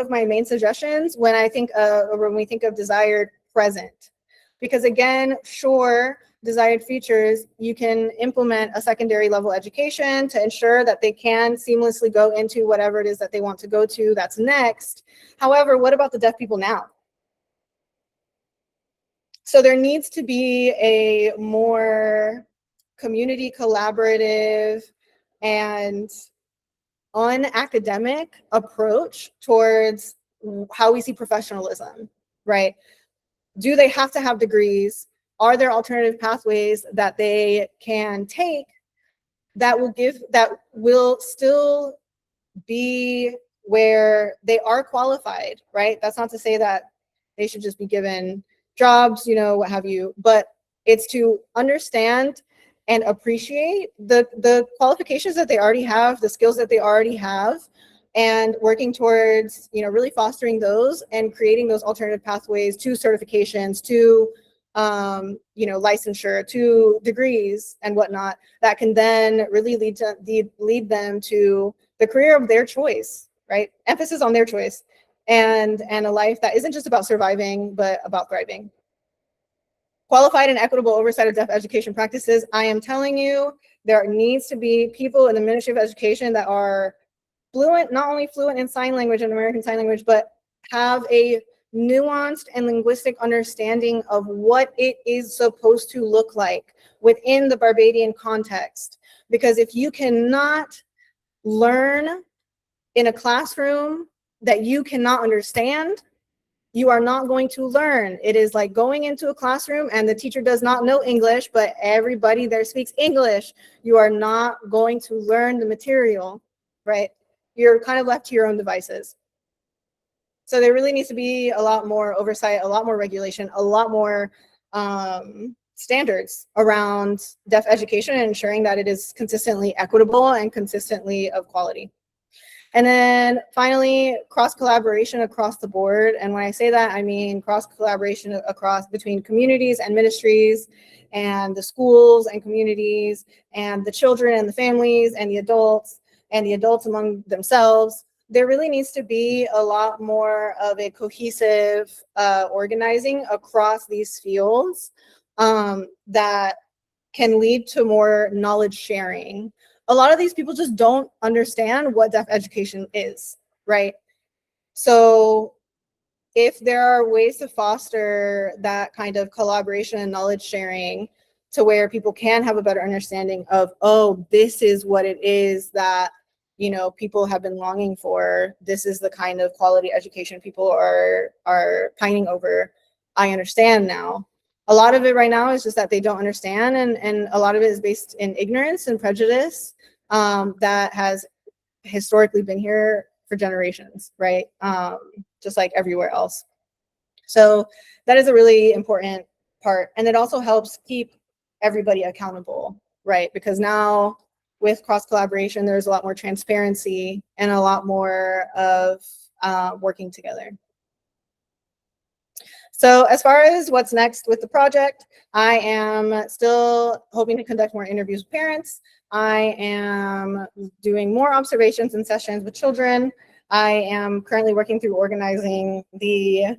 my main suggestions when we think of desired present, because again, sure, desired features, you can implement a secondary level education to ensure that they can seamlessly go into whatever it is that they want to go to that's next. However, what about the deaf people now? So there needs to be a more community collaborative and unacademic approach towards how we see professionalism, right? Do they have to have degrees? Are there alternative pathways that they can take that will still be where they are qualified, right? That's not to say that they should just be given jobs, what have you, but it's to understand and appreciate the qualifications that they already have, the skills that they already have, and working towards, really fostering those and creating those alternative pathways to certifications, to licensure, to degrees and whatnot, that can then really lead them to the career of their choice, right? Emphasis on their choice, and a life that isn't just about surviving, but about thriving. Qualified and equitable oversight of deaf education practices. I am telling you, there needs to be people in the Ministry of Education that are fluent, not only fluent in sign language and American Sign Language, but have a nuanced and linguistic understanding of what it is supposed to look like within the Barbadian context. Because if you cannot learn in a classroom that you cannot understand, you are not going to learn. It is like going into a classroom and the teacher does not know English, but everybody there speaks English. You are not going to learn the material, right? You're kind of left to your own devices. So there really needs to be a lot more oversight, a lot more regulation, a lot more standards around deaf education and ensuring that it is consistently equitable and consistently of quality. And then finally, cross-collaboration across the board. And when I say that, I mean cross-collaboration between communities and ministries and the schools and communities and the children and the families and the adults among themselves. There really needs to be a lot more of a cohesive organizing across these fields that can lead to more knowledge sharing. A lot of these people just don't understand what deaf education is, right? So if there are ways to foster that kind of collaboration and knowledge sharing to where people can have a better understanding of, oh, this is what it is that, people have been longing for. This is the kind of quality education people are pining over. I understand now. A lot of it right now is just that they don't understand, and a lot of it is based in ignorance and prejudice that has historically been here for generations, right? Just like everywhere else. So that is a really important part. And it also helps keep everybody accountable, right? Because now with cross collaboration, there's a lot more transparency and a lot more of working together. So as far as what's next with the project, I am still hoping to conduct more interviews with parents. I am doing more observations and sessions with children. I am currently working through organizing the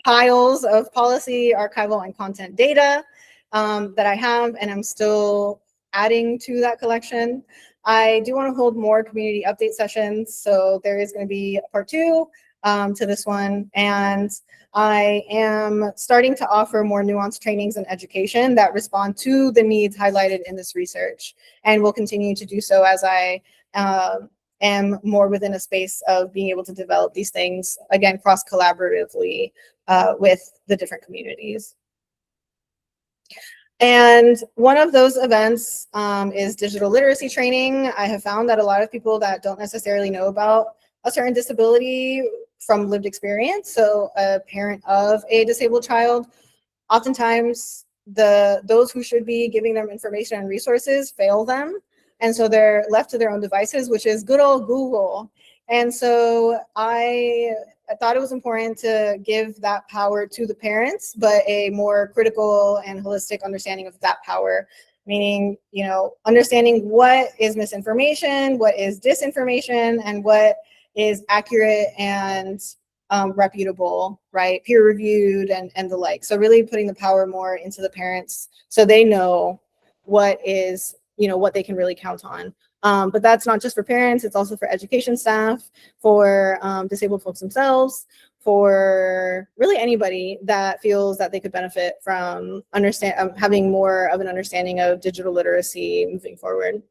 piles of policy, archival, and content data that I have, and I'm still adding to that collection. I do want to hold more community update sessions, so there is going to be a part 2 to this one, and I am starting to offer more nuanced trainings and education that respond to the needs highlighted in this research, and will continue to do so as I am more within a space of being able to develop these things, again, cross-collaboratively with the different communities. And one of those events is digital literacy training. I have found that a lot of people that don't necessarily know about a certain disability from lived experience, so a parent of a disabled child, oftentimes those who should be giving them information and resources fail them. And so they're left to their own devices, which is good old Google. And so I thought it was important to give that power to the parents, but a more critical and holistic understanding of that power, meaning, you know, understanding what is misinformation, what is disinformation, and what is accurate and reputable, right? Peer reviewed and the like. So really putting the power more into the parents so they know what is, you know, what they can really count on. But that's not just for parents, it's also for education staff, for disabled folks themselves, for really anybody that feels that they could benefit from having more of an understanding of digital literacy moving forward.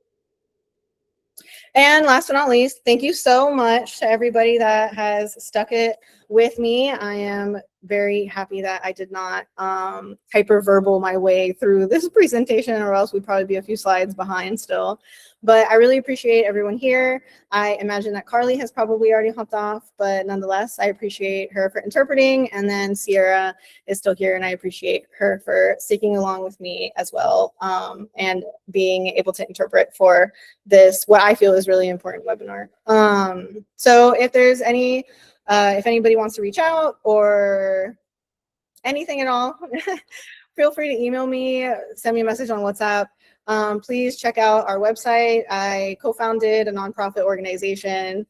And last but not least, thank you so much to everybody that has stuck it with me. I am very happy that I did not hyperverbal my way through this presentation, or else we'd probably be a few slides behind still. But I really appreciate everyone here. I imagine that Carly has probably already hopped off, but nonetheless, I appreciate her for interpreting. And then Sierra is still here, and I appreciate her for sticking along with me as well, and being able to interpret for this, what I feel is really important webinar. So if there's any, if anybody wants to reach out or anything at all, feel free to email me, send me a message on WhatsApp. Please check out our website. I co-founded a nonprofit organization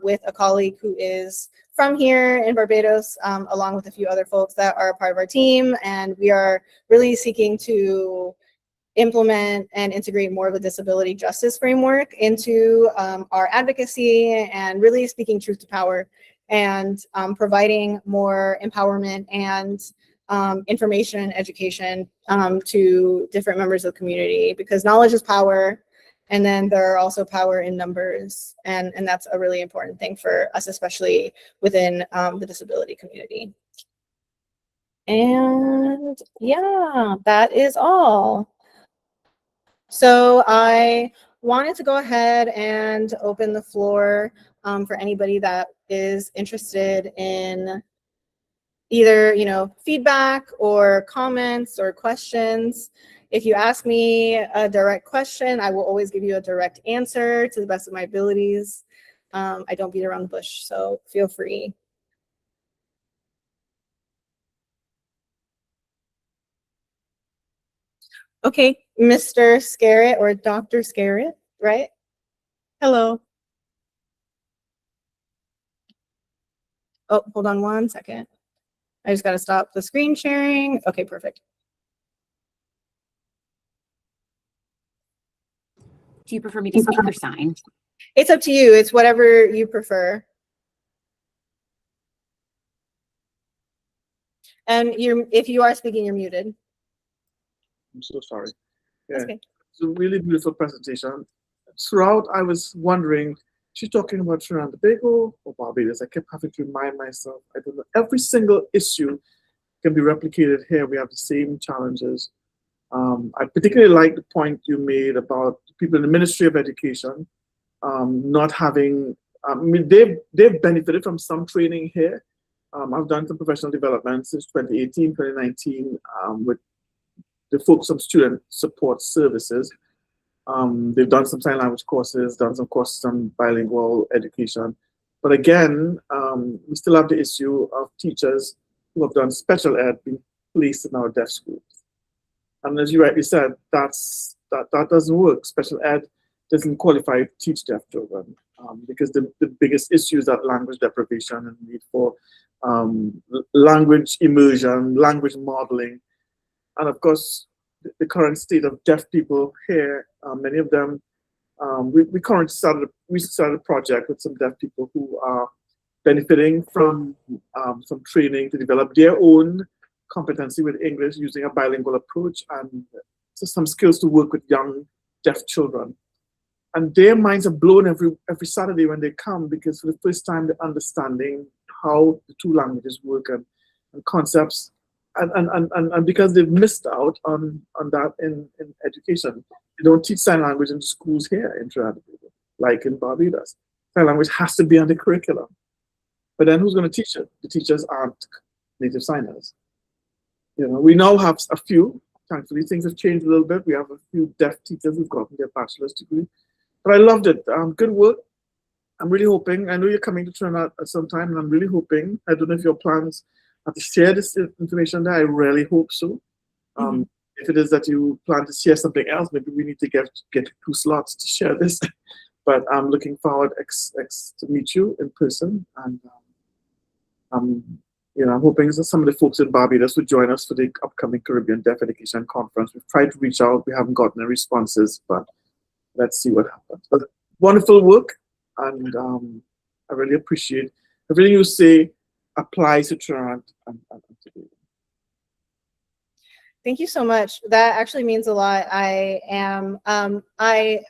with a colleague who is from here in Barbados, along with a few other folks that are a part of our team. And we are really seeking to implement and integrate more of a disability justice framework into our advocacy, and really speaking truth to power, and providing more empowerment and information and education to different members of the community, because knowledge is power, and then there are also power in numbers, and that's a really important thing for us, especially within the disability community. And yeah, that is all. So I wanted to go ahead and open the floor for anybody that is interested in either, you know, feedback or comments or questions. If you ask me a direct question, I will always give you a direct answer to the best of my abilities. I don't beat around the bush, so feel free. Okay, Mr. Scarrett or Dr. Scarrett, right? Hello. Oh, hold on one second. I just got to stop the screen sharing. Okay, perfect. Do you prefer me to speak or sign? It's up to you. It's whatever you prefer. And if you are speaking, you're muted. I'm so sorry. Yeah, okay. It's a really beautiful presentation. Throughout, I was wondering, she's talking about Trinidad and Tobago or Barbados. I kept having to remind myself, I don't know, every single issue can be replicated here. We have the same challenges. I particularly like the point you made about people in the Ministry of Education not having, I mean, they've benefited from some training here. I've done some professional development since 2018, 2019 with the focus on student support services. They've done some sign language courses, done some courses on bilingual education. But again, we still have the issue of teachers who have done special ed being placed in our deaf schools. And as you rightly said, that doesn't work. Special ed doesn't qualify to teach deaf children because the biggest issue is that language deprivation and need for language immersion, language modeling, and of course, the current state of deaf people here. Many of them, we currently started a project with some deaf people who are benefiting from some training to develop their own competency with English using a bilingual approach and some skills to work with young deaf children. And their minds are blown every Saturday when they come, because for the first time they're understanding how the two languages work and concepts. And because they've missed out on that in education. They don't teach sign language in schools here in Trinidad, like in Barbados. Sign language has to be on the curriculum. But then who's going to teach it? The teachers aren't native signers. We now have a few. Thankfully, things have changed a little bit. We have a few deaf teachers who've gotten their bachelor's degree. But I loved it. Good work. I'm really hoping. I know you're coming to Trinidad at some time, and I'm really hoping. I don't know if your plans are to share this information there. I really hope so. If it is that you plan to share something else, maybe we need to get 2 slots to share this. But I'm looking forward to meet you in person, and I'm hoping that some of the folks in Barbados would join us for the upcoming Caribbean Deaf Education Conference. We've tried to reach out, we haven't gotten any responses, but let's see what happens. But wonderful work, and I really appreciate everything you say applies to Trinidad and Tobago. Thank you so much. That actually means a lot. I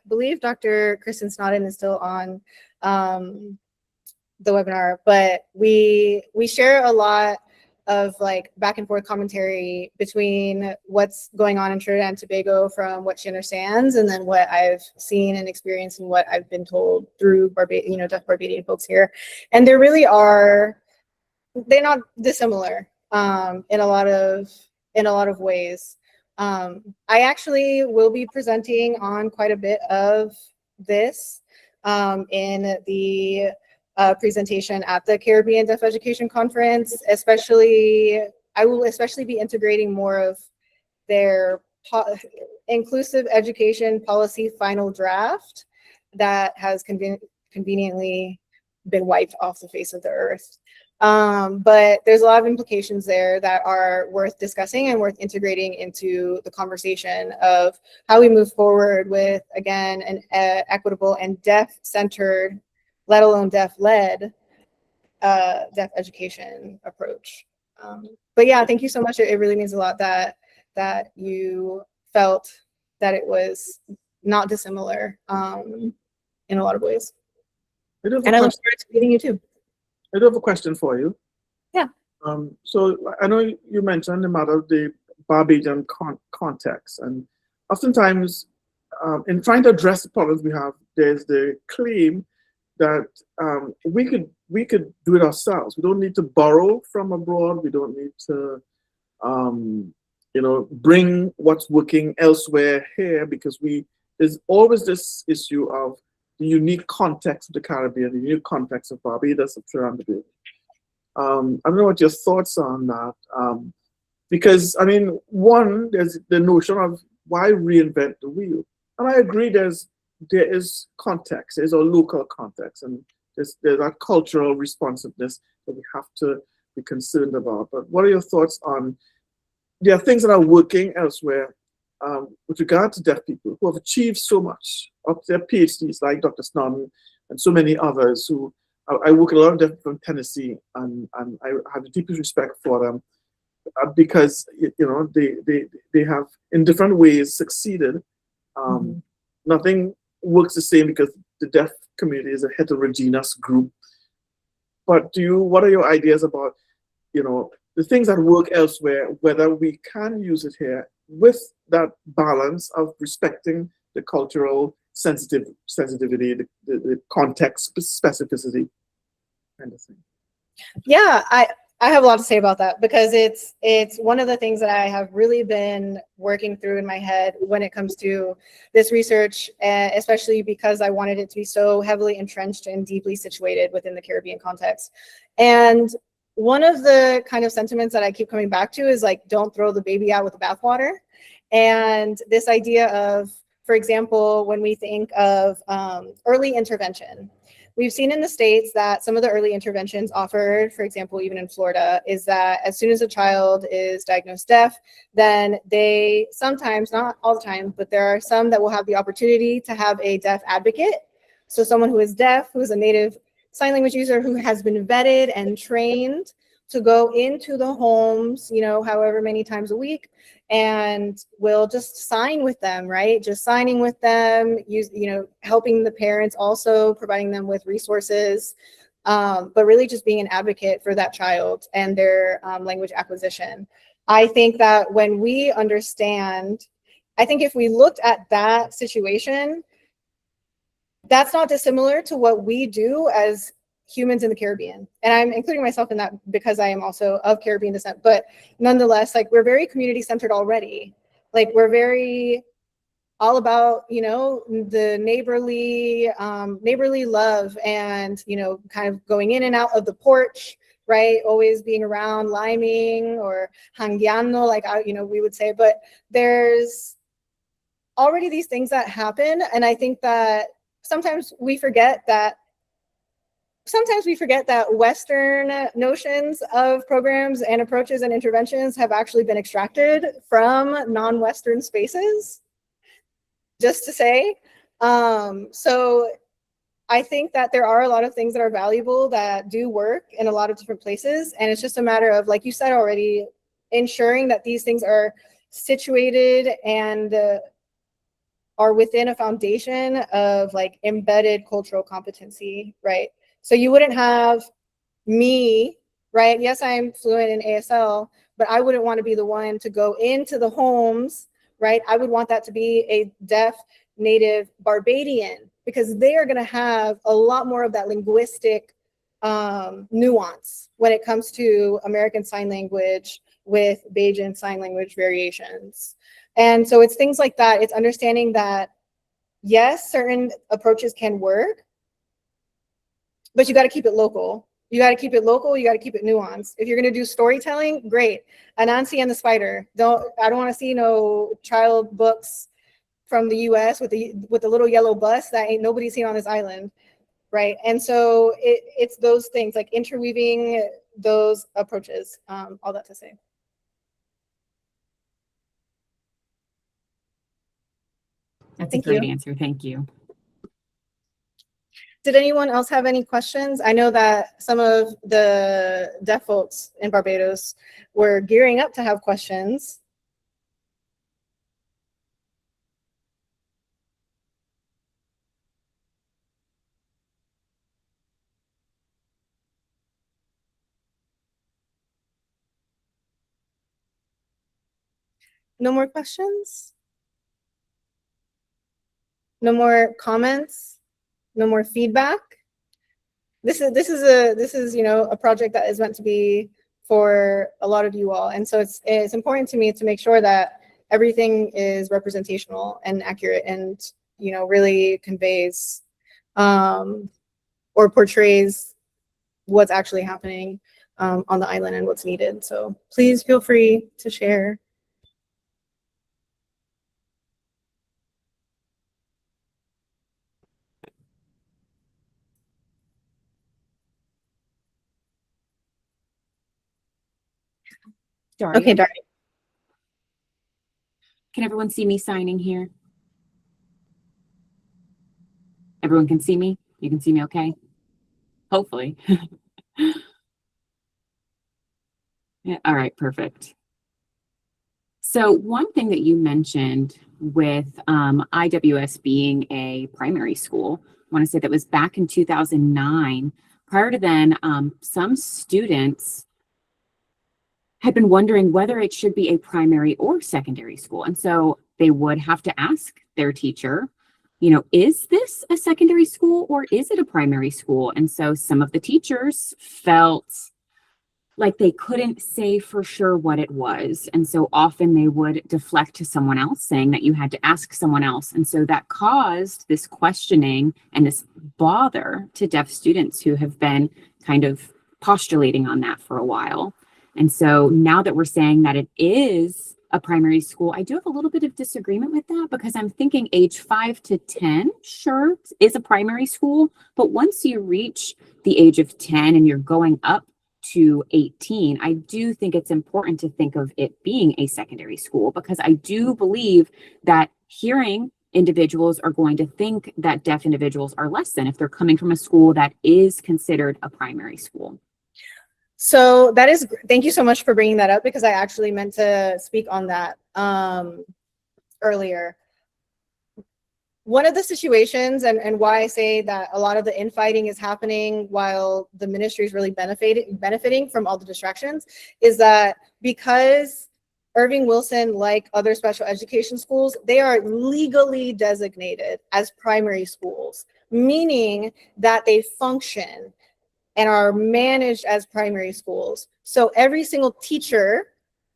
believe Dr. Kristen Snodden is still on the webinar, but we share a lot of like back and forth commentary between what's going on in Trinidad and Tobago from what she understands, and then what I've seen and experienced and what I've been told through deaf Barbadian folks here. And they're not dissimilar in a lot of ways. I actually will be presenting on quite a bit of this in the presentation at the Caribbean Deaf Education Conference. I will especially be integrating more of their inclusive education policy final draft that has conveniently been wiped off the face of the earth. But there's a lot of implications there that are worth discussing and worth integrating into the conversation of how we move forward with, again, an equitable and deaf-centered, let alone deaf-led, deaf education approach. But yeah, thank you so much. It really means a lot that you felt that it was not dissimilar in a lot of ways. And I look forward to meeting you too. I do have a question for you. Yeah. So I know you mentioned the matter of the Barbadian context, and oftentimes in trying to address the problems we have, there's the claim that we could do it ourselves. We don't need to borrow from abroad. We don't need to bring what's working elsewhere here, because there's always this issue of the unique context of the Caribbean, the unique context of Barbados, of Trinidad and Tobago. I don't know what your thoughts are on that. Because, I mean, one, there's the notion of why reinvent the wheel? And I agree there is context, there's a local context, and there's that cultural responsiveness that we have to be concerned about. But what are your thoughts on, there are things that are working elsewhere with regard to deaf people who have achieved so much of their PhDs, like Dr. Snodden and so many others who, I work with a lot of deaf people from Tennessee, and I have the deepest respect for them because they have in different ways succeeded. Nothing works the same because the deaf community is a heterogeneous group. But what are your ideas about the things that work elsewhere, whether we can use it here with that balance of respecting the cultural sensitivity, the context specificity kind of thing? Yeah, I have a lot to say about that, because it's one of the things that I have really been working through in my head when it comes to this research, especially because I wanted it to be so heavily entrenched and deeply situated within the Caribbean context. And one of the kind of sentiments that I keep coming back to is like, don't throw the baby out with the bathwater. And this idea of, for example, when we think of early intervention, we've seen in the States that some of the early interventions offered, for example, even in Florida, is that as soon as a child is diagnosed deaf, then they sometimes, not all the time, but there are some that will have the opportunity to have a deaf advocate. So someone who is deaf, who is a native sign language user, who has been vetted and trained to go into the homes, you know, however many times a week, and will just sign with them, right? Just signing with them, helping the parents, also providing them with resources, but really just being an advocate for that child and their language acquisition. I think that when we understand, I think if we looked at that situation, that's not dissimilar to what we do as humans in the Caribbean. And I'm including myself in that because I am also of Caribbean descent, but nonetheless, like, we're very community centered already. Like, we're very all about, you know, the neighborly love, and, you know, kind of going in and out of the porch, right? Always being around, liming or hangiano, like, we would say, but there's already these things that happen. And I think that sometimes we forget that Western notions of programs and approaches and interventions have actually been extracted from non-Western spaces, just to say. So I think that there are a lot of things that are valuable that do work in a lot of different places. And it's just a matter of, like you said already, ensuring that these things are situated and are within a foundation of like embedded cultural competency, right? So you wouldn't have me, right? Yes, I'm fluent in ASL, but I wouldn't want to be the one to go into the homes, right? I would want that to be a deaf native Barbadian, because they are going to have a lot more of that linguistic nuance when it comes to American Sign Language with Bajan Sign Language variations. And so it's things like that. It's understanding that, yes, certain approaches can work, but you got to keep it local. You got to keep it local. You got to keep it nuanced. If you're going to do storytelling, great. Anansi and the Spider. I don't want to see no child books from the U.S. with the little yellow bus that ain't nobody seen on this island, right? And so it's those things, like interweaving those approaches. All that to say. That's Thank a great you. answer. Thank you. Did anyone else have any questions? I know that some of the deaf folks in Barbados were gearing up to have questions. No more questions? No more comments? No more feedback? This is a project that is meant to be for a lot of you all, and so it's important to me to make sure that everything is representational and accurate, and really conveys or portrays what's actually happening on the island and what's needed. So please feel free to share. Daria, Okay, Daria. can everyone see me signing here? Everyone can see me? You can see me okay? Hopefully. Yeah, all right, perfect. So one thing that you mentioned with IWS being a primary school, I want to say that was back in 2009. Prior to then, some students had been wondering whether it should be a primary or secondary school. And so they would have to ask their teacher, is this a secondary school or is it a primary school? And so some of the teachers felt like they couldn't say for sure what it was. And so often they would deflect to someone else, saying that you had to ask someone else. And so that caused this questioning and this bother to deaf students who have been kind of postulating on that for a while. And so now that we're saying that it is a primary school. I do have a little bit of disagreement with that because I'm thinking age 5 to 10, sure, is a primary school. But once you reach the age of 10 and you're going up to 18, I do think it's important to think of it being a secondary school, because I do believe that hearing individuals are going to think that deaf individuals are less than if they're coming from a school that is considered a primary school. So that is, thank you so much for bringing that up, because I actually meant to speak on that earlier. One of the situations, and why I say that a lot of the infighting is happening while the ministry is really benefiting from all the distractions, is that because Irving Wilson, like other special education schools, they are legally designated as primary schools, meaning that they function and are managed as primary schools. So every single teacher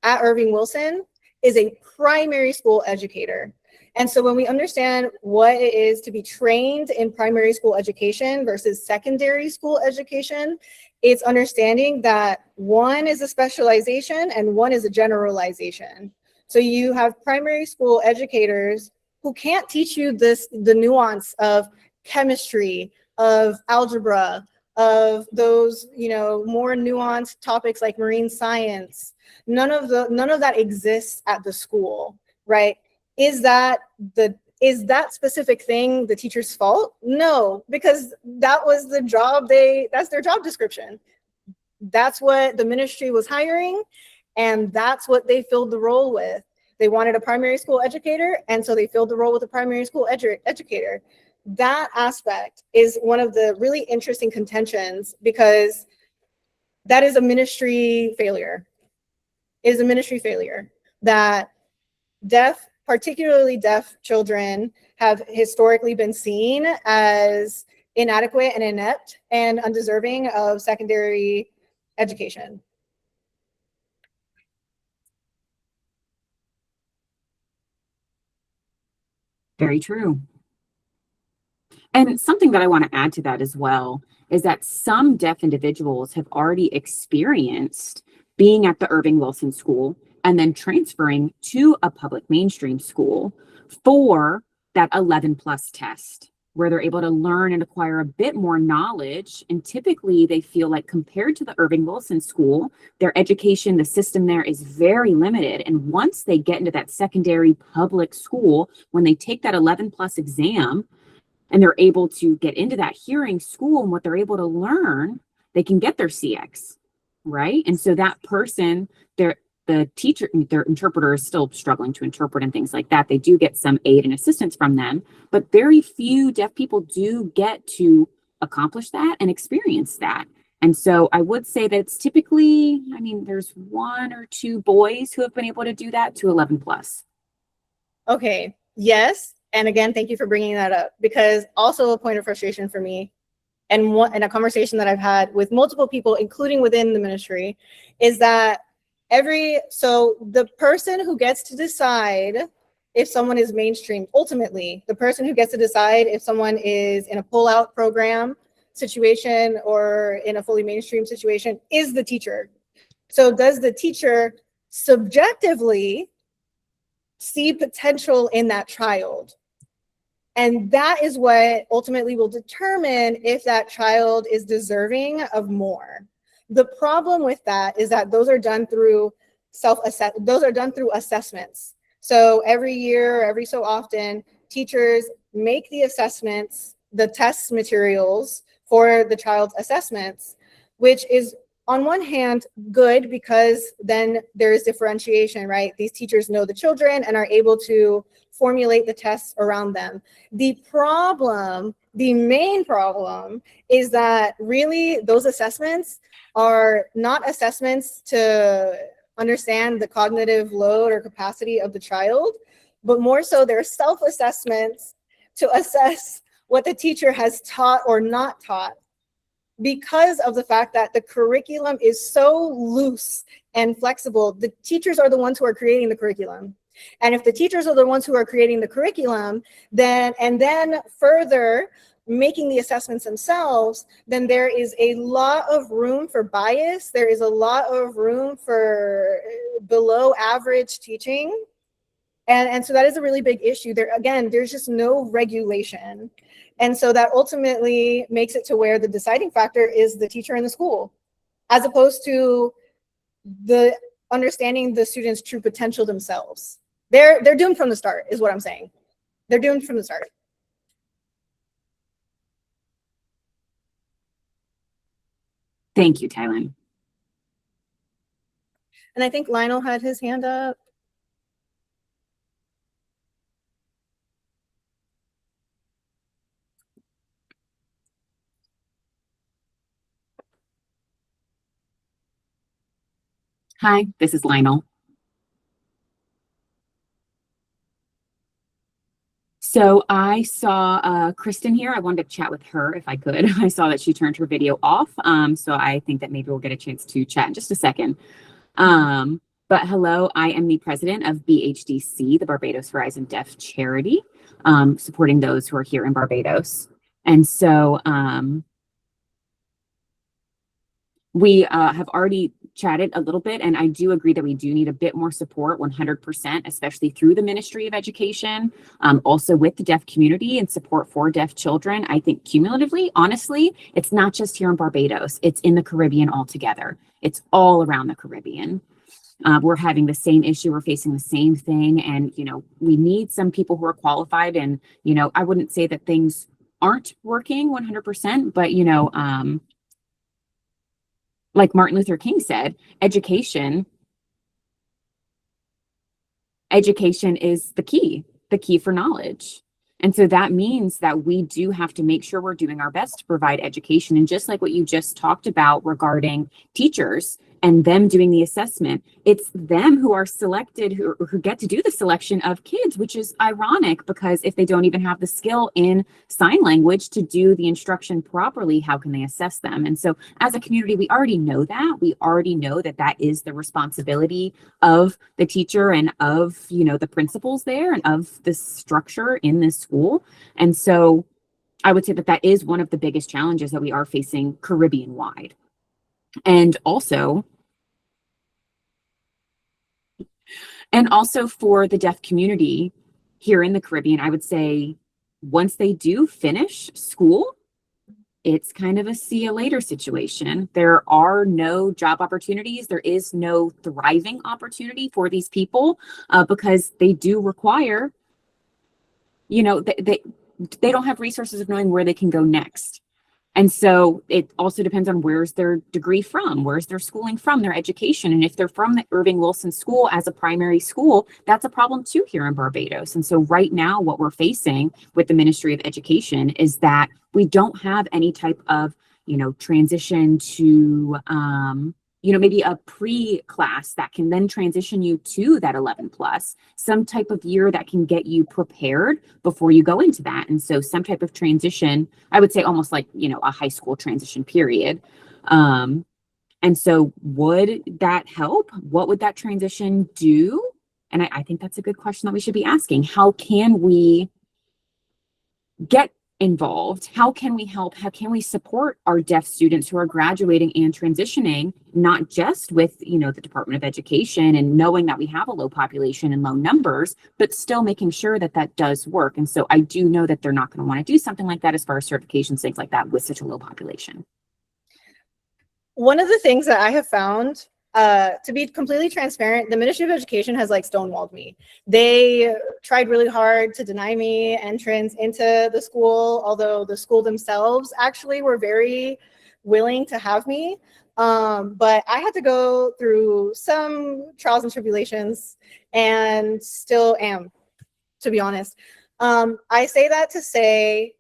at Irving Wilson is a primary school educator. And so when we understand what it is to be trained in primary school education versus secondary school education, it's understanding that one is a specialization and one is a generalization. So you have primary school educators who can't teach you the nuance of chemistry, of algebra, of those, more nuanced topics like marine science. None of that exists at the school, right? Is that specific thing the teacher's fault? No, because that was the job that's their job description. That's what the ministry was hiring, and that's what they filled the role with. They wanted a primary school educator, and so they filled the role with a primary school educator. That aspect is one of the really interesting contentions, because that is a ministry failure. It is a ministry failure that particularly deaf children have historically been seen as inadequate and inept and undeserving of secondary education. Very true. And something that I want to add to that as well is that some deaf individuals have already experienced being at the Irving Wilson School and then transferring to a public mainstream school for that 11 plus test, where they're able to learn and acquire a bit more knowledge. And typically they feel like, compared to the Irving Wilson School, their education, the system there is very limited. And once they get into that secondary public school, when they take that 11 plus exam, and they're able to get into that hearing school, and what they're able to learn, they can get their CX, right? And so that person, the teacher, their interpreter is still struggling to interpret and things like that. They do get some aid and assistance from them, but very few deaf people do get to accomplish that and experience that. And so I would say that it's typically, there's 1 or 2 boys who have been able to do that to 11 plus. Okay, yes. And again, thank you for bringing that up, because also a point of frustration for me, and a conversation that I've had with multiple people, including within the ministry, is that so the person who gets to decide if someone is mainstream, ultimately, the person who gets to decide if someone is in a pull-out program situation or in a fully mainstream situation is the teacher. So does the teacher subjectively see potential in that child? And that is what ultimately will determine if that child is deserving of more. The problem with that is that those are done through assessments. So every year, every so often, teachers make the assessments, the test materials for the child's assessments, which is on one hand good, because then there is differentiation, right? These teachers know the children and are able to formulate the tests around them. The main problem is that really those assessments are not assessments to understand the cognitive load or capacity of the child, but more so they're self-assessments to assess what the teacher has taught or not taught, because of the fact that the curriculum is so loose and flexible. The teachers are the ones who are creating the curriculum. And if the teachers are the ones who are creating the curriculum, then further, making the assessments themselves, then there is a lot of room for bias. There is a lot of room for below average teaching. And so that is a really big issue. There, again, there's just no regulation. And so that ultimately makes it to where the deciding factor is the teacher in the school, as opposed to the understanding the students' true potential themselves. They're doomed from the start, is what I'm saying. They're doomed from the start. Thank you, Tylen. And I think Lionel had his hand up. Hi, this is Lionel. So I saw Kristen here. I wanted to chat with her if I could. I saw that she turned her video off. So I think that maybe we'll get a chance to chat in just a second. But hello, I am the president of BHDC, the Barbados Horizon Deaf Charity, supporting those who are here in Barbados. And so we have already chatted a little bit, and I do agree that we do need a bit more support, 100%, especially through the Ministry of Education, also with the deaf community and support for deaf children. I think cumulatively, honestly, it's not just here in Barbados, it's in the Caribbean altogether. It's all around the Caribbean. We're having the same issue, we're facing the same thing, and, you know, we need some people who are qualified, and, you know, I wouldn't say that things aren't working 100%, but, you know, like Martin Luther King said, education is the key for knowledge. And so that means that we do have to make sure we're doing our best to provide education. And just like what you just talked about regarding teachers and them doing the assessment, it's them who are selected, who get to do the selection of kids, which is ironic because if they don't even have the skill in sign language to do the instruction properly, how can they assess them? And so as a community, we already know that. We already know that that is the responsibility of the teacher and of, you know, the principals there and of the structure in this school. And so I would say that that is one of the biggest challenges that we are facing Caribbean wide. And also for the deaf community here in the Caribbean, I would say once they do finish school, it's kind of a see you later situation. There are no job opportunities. There is no thriving opportunity for these people because they do require, you know, they don't have resources of knowing where they can go next. And so it also depends on where's their degree from, where's their schooling from, their education. And if they're from the Irving Wilson School as a primary school, that's a problem too here in Barbados. And so right now what we're facing with the Ministry of Education is that we don't have any type of, you know, transition to, you know, maybe a pre-class that can then transition you to that 11 plus, some type of year that can get you prepared before you go into that. And so some type of transition, I would say almost like, you know, a high school transition period. And so would that help? What would that transition do? And I think that's a good question that we should be asking. How can we get involved? How can we help? How can we support our deaf students who are graduating and transitioning, not just with, you know, the Department of Education and knowing that we have a low population and low numbers, but still making sure that that does work. And so I do know that they're not going to want to do something like that as far as certifications, things like that with such a low population. One of the things that I have found, to be completely transparent, the Ministry of Education has like stonewalled me. They tried really hard to deny me entrance into the school, although the school themselves actually were very willing to have me. But I had to go through some trials and tribulations and still am, to be honest. I say that to say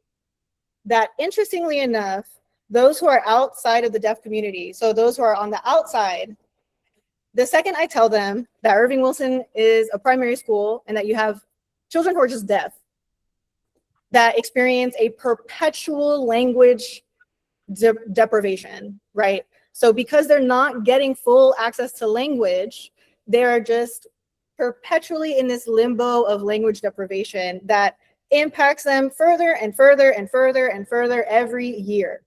that interestingly enough, those who are outside of the deaf community, so those who are on the outside, the second I tell them that Irving Wilson is a primary school and that you have children who are just deaf, that experience a perpetual language deprivation, right? So because they're not getting full access to language, they're just perpetually in this limbo of language deprivation that impacts them further and further and further and further every year.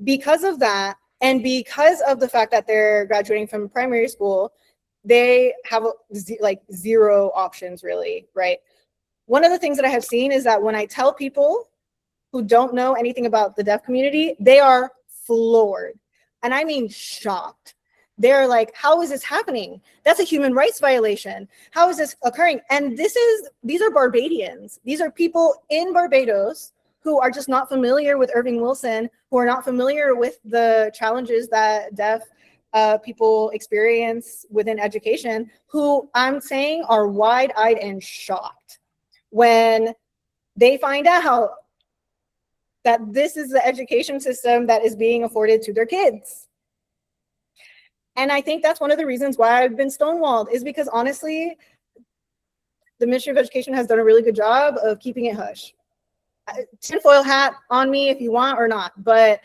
Because of that, and because of the fact that they're graduating from primary school, they have like zero options really, right? One of the things that I have seen is that when I tell people who don't know anything about the deaf community, they are floored. And I mean shocked. They're like, how is this happening? That's a human rights violation. How is this occurring? And these are Barbadians. These are people in Barbados who are just not familiar with Irving Wilson, who are not familiar with the challenges that deaf people experience within education, who I'm saying are wide-eyed and shocked when they find out that this is the education system that is being afforded to their kids. And I think that's one of the reasons why I've been stonewalled, is because honestly, the Ministry of Education has done a really good job of keeping it hush. Tinfoil hat on me if you want or not, but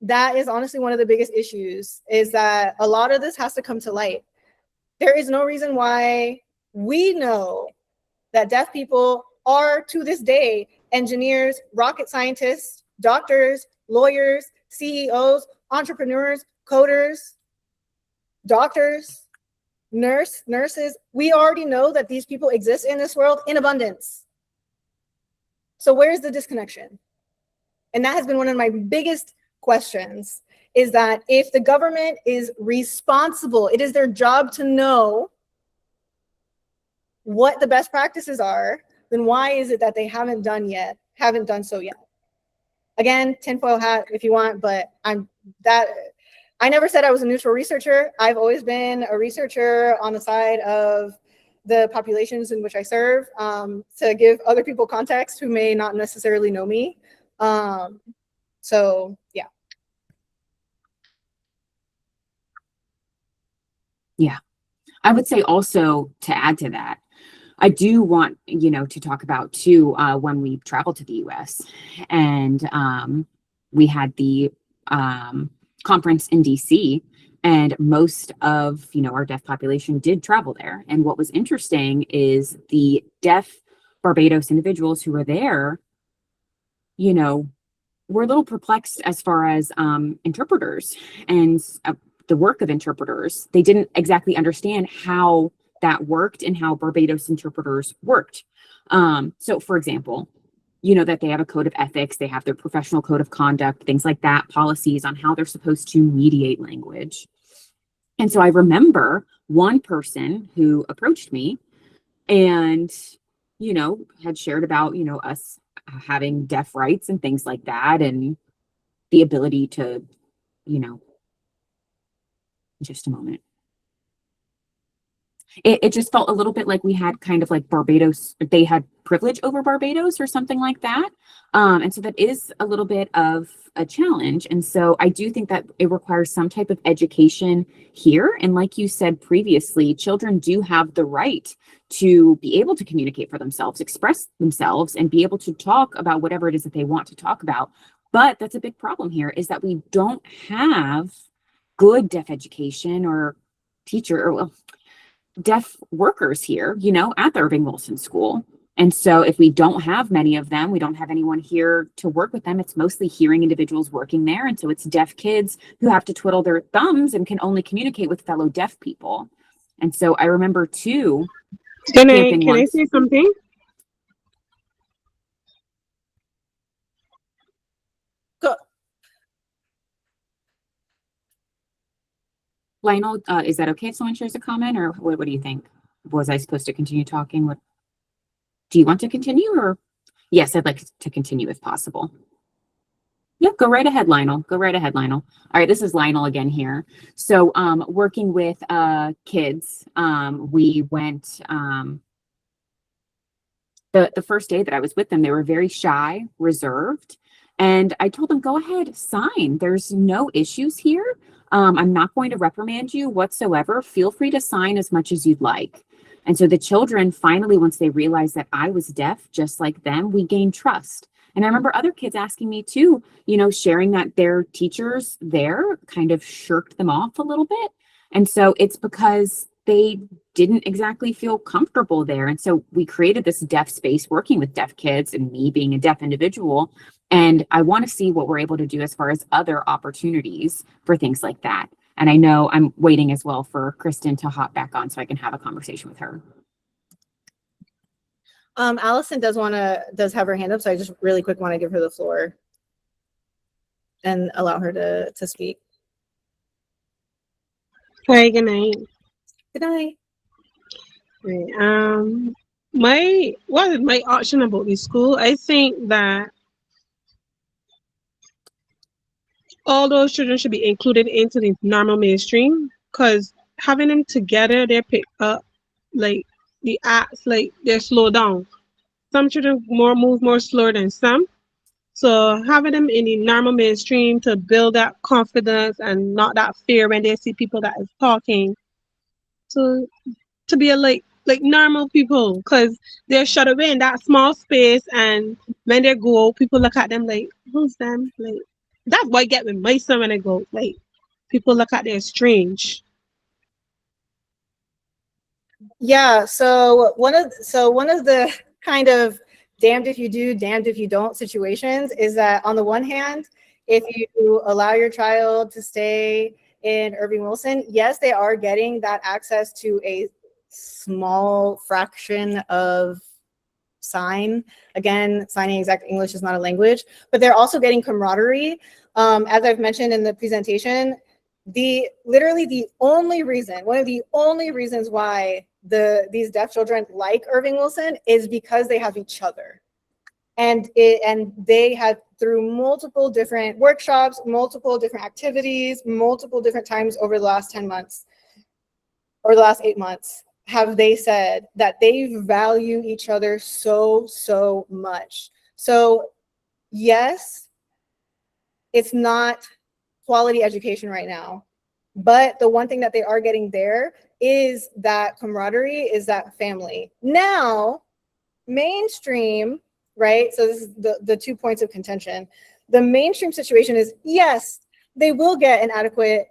that is honestly one of the biggest issues, is that a lot of this has to come to light. There is no reason why we know that deaf people are, to this day, engineers, rocket scientists, doctors, lawyers, CEOs, entrepreneurs, coders, doctors, nurses. We already know that these people exist in this world in abundance. So where's the disconnection? And that has been one of my biggest questions, is that if the government is responsible, it is their job to know what the best practices are, then why is it that they haven't done so yet? Again, tinfoil hat if you want, but I never said I was a neutral researcher. I've always been a researcher on the side of the populations in which I serve, to give other people context who may not necessarily know me. So yeah. Yeah. I would say also, to add to that, I do want, to talk about too, when we traveled to the US and we had the conference in DC, and most of, our deaf population did travel there. And what was interesting is the deaf Barbados individuals who were there, were a little perplexed as far as interpreters and the work of interpreters. They didn't exactly understand how that worked and how Barbados interpreters worked. So for example, that they have a code of ethics, they have their professional code of conduct, things like that, policies on how they're supposed to mediate language. And so I remember one person who approached me and, had shared about, us having deaf rights and things like that, and the ability to, just a moment. It just felt a little bit like we had kind of like Barbados, they had privilege over Barbados or something like that. And so that is a little bit of a challenge. And so I do think that it requires some type of education here. And like you said previously, children do have the right to be able to communicate for themselves, express themselves, and be able to talk about whatever it is that they want to talk about. But that's a big problem here, is that we don't have good deaf education or deaf workers here, at the Irving Wilson School. And so if we don't have many of them, we don't have anyone here to work with them. It's mostly hearing individuals working there. And so it's deaf kids who have to twiddle their thumbs and can only communicate with fellow deaf people. And so I remember too. Can I say something? Go. Lionel, is that okay if someone shares a comment, or what do you think? Was I supposed to continue talking? Do you want to continue, or? Yes, I'd like to continue if possible. Yeah, go right ahead, Lionel. Go right ahead, Lionel. All right, this is Lionel again here. So working with kids, we went, the first day that I was with them, they were very shy, reserved. And I told them, go ahead, sign. There's no issues here. I'm not going to reprimand you whatsoever. Feel free to sign as much as you'd like. And so the children finally, once they realized that I was deaf, just like them, we gained trust. And I remember other kids asking me too, sharing that their teachers there kind of shirked them off a little bit. And so it's because they didn't exactly feel comfortable there. And so we created this deaf space working with deaf kids and me being a deaf individual. And I want to see what we're able to do as far as other opportunities for things like that. And I know I'm waiting as well for Kristen to hop back on so I can have a conversation with her. Allison does have her hand up, so I just really quick want to give her the floor and allow her to speak. Hi, good night. Good night. Right. My option about this school, I think that all those children should be included into the normal mainstream, because having them together, they're pick up like the acts, like they're slowed down. Some children move more slower than some. So having them in the normal mainstream to build that confidence and not that fear when they see people that is talking. So to be like normal people, because they're shut away in that small space, and when they go, people look at them like, who's them? Like, that's what I get with my son when I go. Like, people look at them strange. Yeah, so one of the kind of damned if you do, damned if you don't situations is that on the one hand, if you allow your child to stay in Irving Wilson, yes, they are getting that access to a small fraction of sign. Again, signing exact English is not a language, but they're also getting camaraderie. As I've mentioned in the presentation, literally the only reason, one of the only reasons why these deaf children like Irving Wilson is because they have each other. And they have, through multiple different workshops, multiple different activities, multiple different times over the last 10 months or the last 8 months, have they said that they value each other so much. So yes, it's not quality education right now, but the one thing that they are getting there is that camaraderie, is that family. Now, mainstream, right? So this is the 2 points of contention. The mainstream situation is, yes, they will get an adequate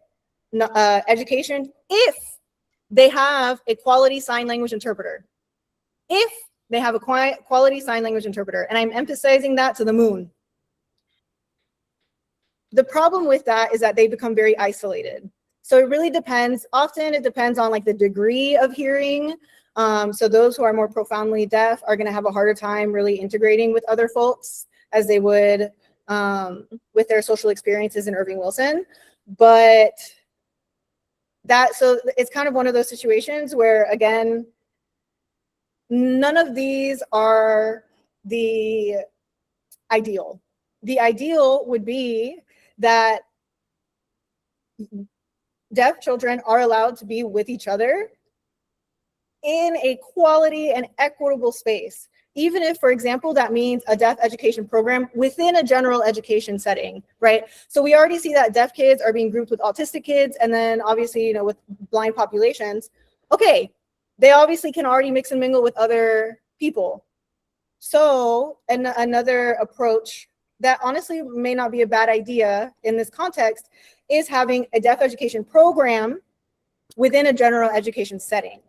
education if they have a quality sign language interpreter. If they have a quality sign language interpreter, and I'm emphasizing that to the moon. The problem with that is that they become very isolated. So it really depends. Often it depends on like the degree of hearing. So those who are more profoundly deaf are going to have a harder time really integrating with other folks as they would with their social experiences in Irving Wilson. But so it's kind of one of those situations where, again, none of these are the ideal. The ideal would be that deaf children are allowed to be with each other in a quality and equitable space, even if, for example, that means a deaf education program within a general education setting, right? So we already see that deaf kids are being grouped with autistic kids, and then obviously, you know, with blind populations. Okay, they obviously can already mix and mingle with other people. So another approach that honestly may not be a bad idea in this context is having a deaf education program within a general education setting.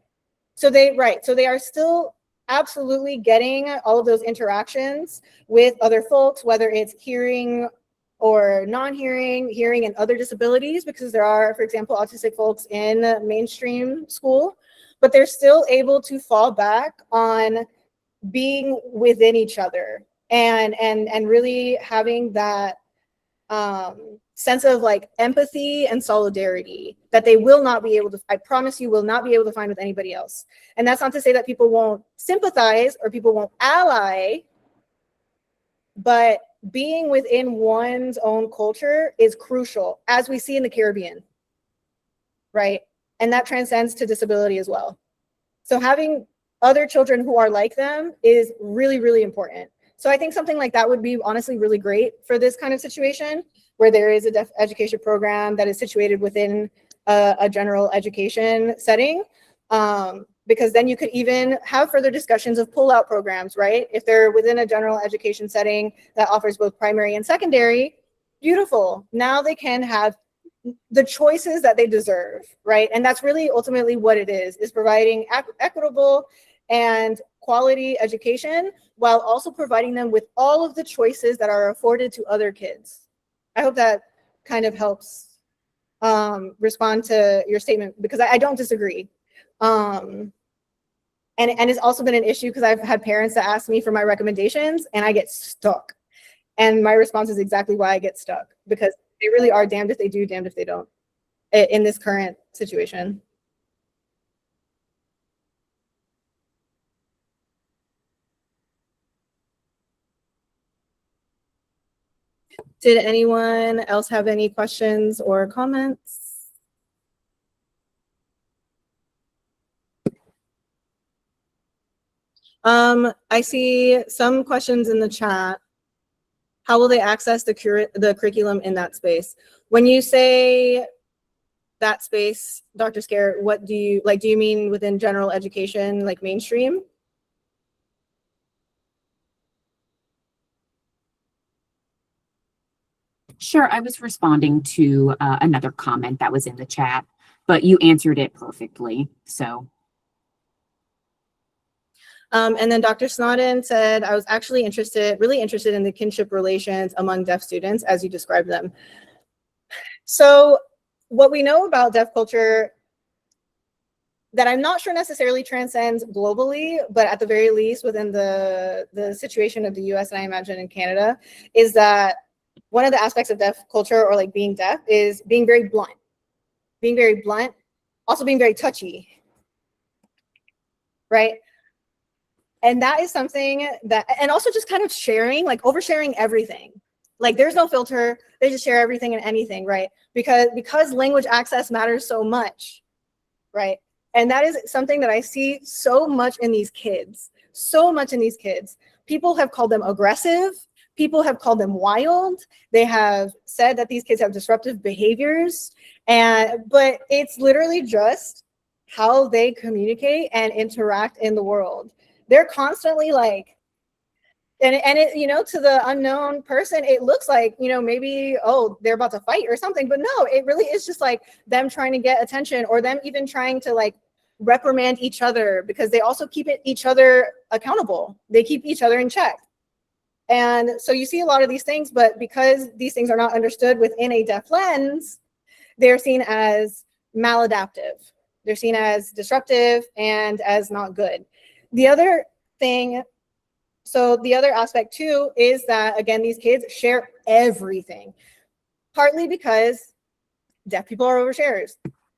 So they are still absolutely getting all of those interactions with other folks, whether it's hearing or non-hearing, hearing and other disabilities, because there are, for example, autistic folks in mainstream school, but they're still able to fall back on being within each other and really having that sense of like empathy and solidarity that they will not be able to, I promise you, will not be able to find with anybody else. And that's not to say that people won't sympathize or people won't ally, but being within one's own culture is crucial, as we see in the Caribbean, right? And that transcends to disability as well. So having other children who are like them is really, really important. So I think something like that would be honestly really great for this kind of situation, where there is a deaf education program that is situated within a general education setting, because then you could even have further discussions of pull-out programs, right? If they're within a general education setting that offers both primary and secondary, beautiful. Now they can have the choices that they deserve, right? And that's really ultimately what it is providing equitable and quality education while also providing them with all of the choices that are afforded to other kids. I hope that kind of helps respond to your statement, because I don't disagree. And it's also been an issue because I've had parents that ask me for my recommendations and I get stuck. And my response is exactly why I get stuck, because they really are damned if they do, damned if they don't in this current situation. Did anyone else have any questions or comments? I see some questions in the chat. How will they access the curriculum in that space? When you say that space, Dr. Scare, what do you like? Do you mean within general education, like mainstream? Sure, I was responding to another comment that was in the chat, but you answered it perfectly. So. And then Dr. Snodden said, I was actually really interested in the kinship relations among deaf students as you described them. So what we know about deaf culture that I'm not sure necessarily transcends globally, but at the very least within the situation of the US and I imagine in Canada, is that one of the aspects of deaf culture or like being deaf is being very blunt, also being very touchy, right? And that is something that, and also just kind of sharing, like oversharing everything. Like there's no filter, they just share everything and anything, right? Because language access matters so much, right? And that is something that I see so much in these kids, People have called them aggressive. People have called them wild. They have said that these kids have disruptive behaviors, but it's literally just how they communicate and interact in the world. They're constantly like, and it, you know, to the unknown person, it looks like, you know, maybe, oh, they're about to fight or something, but no, it really is just like them trying to get attention or them even trying to like reprimand each other because they also keep each other accountable. They keep each other in check. And so you see a lot of these things, but because these things are not understood within a deaf lens, they're seen as maladaptive. They're seen as disruptive and as not good. The other thing, so the other aspect too, is that again, these kids share everything, partly because deaf people are oversharers.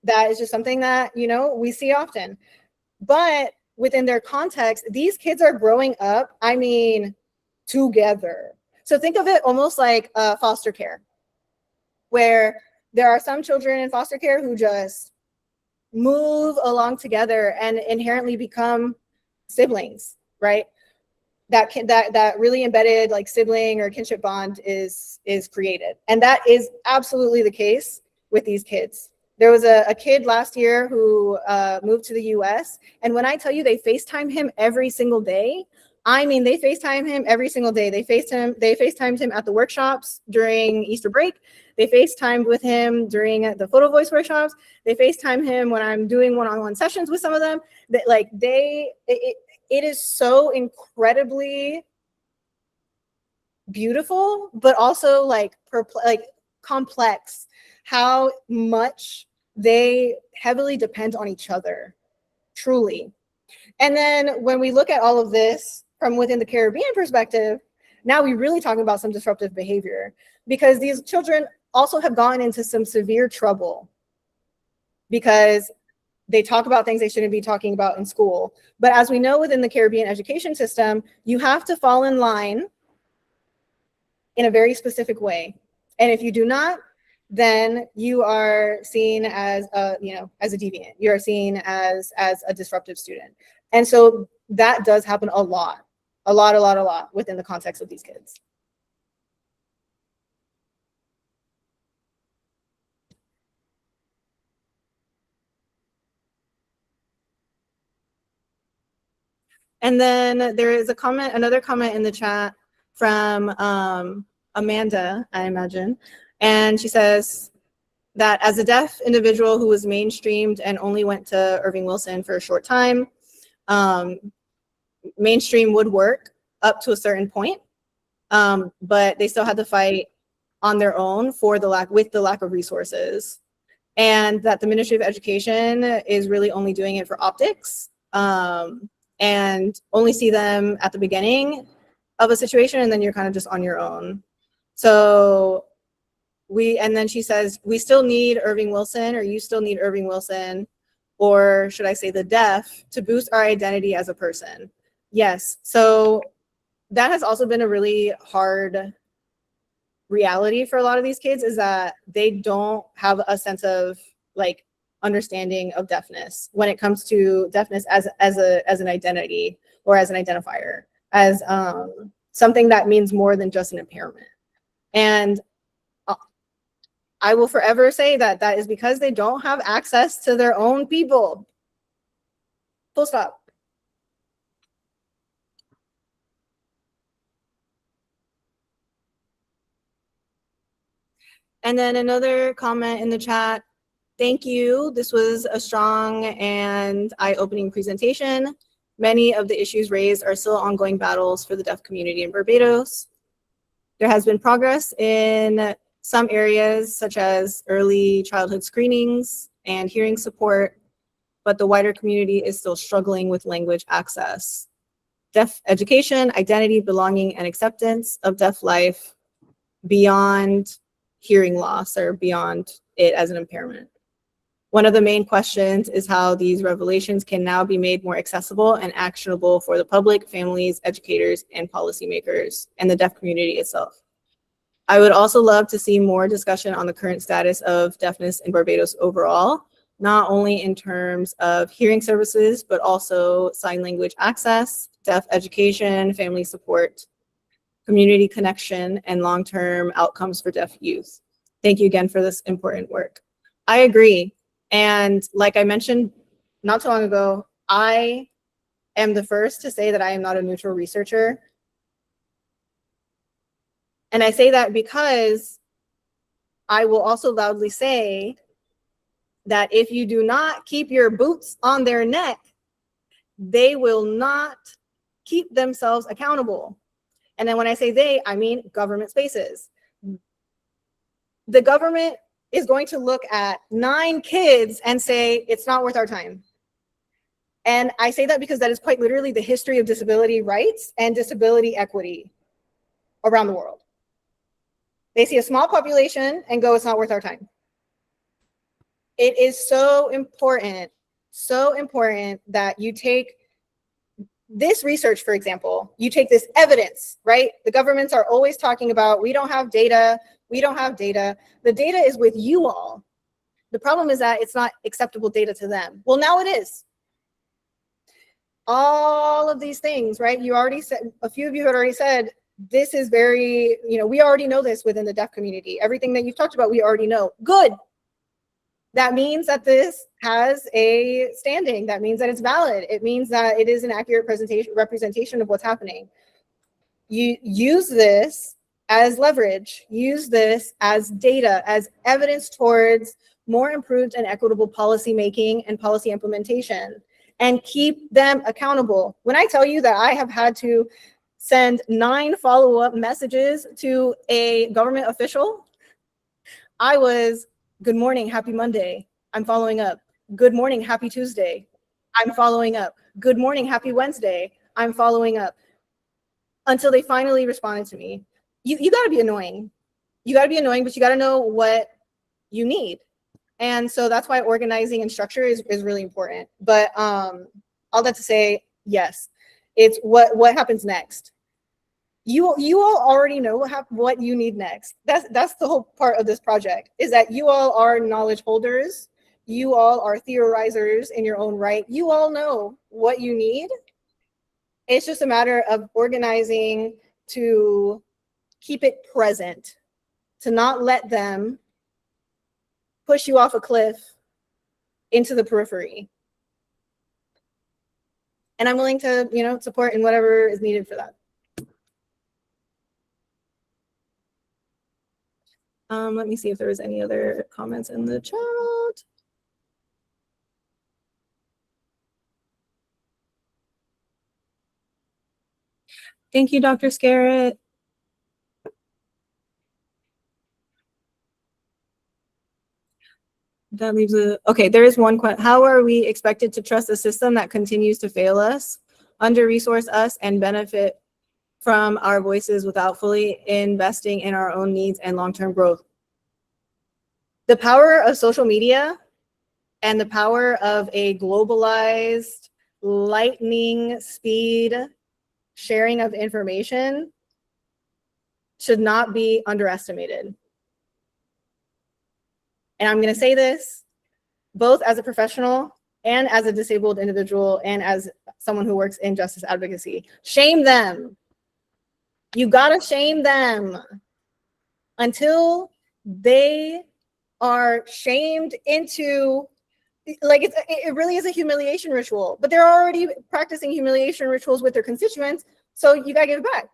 That is just something that, you know, we see often. But within their context, these kids are growing up, I mean, together. So think of it almost like foster care, where there are some children in foster care who just move along together and inherently become siblings, right? That really embedded like sibling or kinship bond is created. And that is absolutely the case with these kids. There was a kid last year who moved to the US. And when I tell you they FaceTime him every single day, I mean, they FaceTime him every single day. They FaceTimed him at the workshops during Easter break. They FaceTimed with him during the photo voice workshops. They FaceTime him when I'm doing one-on-one sessions with some of them. That like it is so incredibly beautiful, but also like complex how much they heavily depend on each other, truly. And then when we look at all of this from within the Caribbean perspective, now we really talking about some disruptive behavior because these children also have gone into some severe trouble because they talk about things they shouldn't be talking about in school. But as we know within the Caribbean education system, you have to fall in line in a very specific way. And if you do not, then you are seen as a, you know, as a deviant. You are seen as a disruptive student. And so that does happen a lot within the context of these kids. And then there is another comment in the chat from Amanda, I imagine. And she says, that as a deaf individual who was mainstreamed and only went to Irving Wilson for a short time, mainstream would work up to a certain point, but they still had to fight on their own with the lack of resources. And that the Ministry of Education is really only doing it for optics, and only see them at the beginning of a situation, and then you're kind of just on your own. So and then she says, we still need Irving Wilson, or you still need Irving Wilson, or should I say the deaf, to boost our identity as a person. Yes, so that has also been a really hard reality for a lot of these kids, is that they don't have a sense of like understanding of deafness when it comes to deafness as an identity, or as an identifier, as something that means more than just an impairment. And I will forever say that that is because they don't have access to their own people. Full stop. And then another comment in the chat. Thank you. This was a strong and eye-opening presentation. Many of the issues raised are still ongoing battles for the deaf community in Barbados. There has been progress in some areas, such as early childhood screenings and hearing support, but the wider community is still struggling with language access. Deaf education, identity, belonging, and acceptance of deaf life beyond hearing loss, or beyond it as an impairment. One of the main questions is how these revelations can now be made more accessible and actionable for the public, families, educators, and policymakers, and the deaf community itself. I would also love to see more discussion on the current status of deafness in Barbados overall, not only in terms of hearing services, but also sign language access, deaf education, family support, community connection, and long-term outcomes for deaf youth. Thank you again for this important work. I agree. And like I mentioned not too long ago, I am the first to say that I am not a neutral researcher. And I say that because I will also loudly say that if you do not keep your boots on their neck, they will not keep themselves accountable. And then when I say they, I mean government spaces. The government is going to look at 9 kids and say, it's not worth our time. And I say that because that is quite literally the history of disability rights and disability equity around the world. They see a small population and go, it's not worth our time. It is so important that you take this research, for example, you take this evidence, right? The governments are always talking about, we don't have data, we don't have data. The data is with you all. The problem is that it's not acceptable data to them. Well, now it is. All of these things, right? You already said, a few of you had already said, this is very, we already know this within the deaf community. Everything that you've talked about, we already know. Good. That means that this has a standing. That means that it's valid. It means that it is an accurate representation of what's happening. You use this as leverage. Use this as data, as evidence towards more improved and equitable policy making and policy implementation, and keep them accountable. When I tell you that I have had to send 9 follow-up messages to a government official, I was, good morning, happy Monday, I'm following up. Good morning, happy Tuesday, I'm following up. Good morning, happy Wednesday, I'm following up. Until they finally responded to me. You gotta be annoying. You gotta be annoying, but you gotta know what you need. And so that's why organizing and structure is really important. But all that to say, yes, it's what happens next. You all already know what you need next. That's the whole part of this project, is that you all are knowledge holders. You all are theorizers in your own right. You all know what you need. It's just a matter of organizing to keep it present, to not let them push you off a cliff into the periphery. And I'm willing to, support in whatever is needed for that. Let me see if there was any other comments in the chat. Thank you, Dr. Scarrett. That leaves okay, there is one question. How are we expected to trust a system that continues to fail us, under-resource us, and benefit from our voices without fully investing in our own needs and long-term growth? The power of social media and the power of a globalized, lightning speed sharing of information should not be underestimated. And I'm going to say this both as a professional and as a disabled individual and as someone who works in justice advocacy. Shame them. You gotta shame them until they are shamed into, like, it really is a humiliation ritual, but they're already practicing humiliation rituals with their constituents. So you gotta give it back.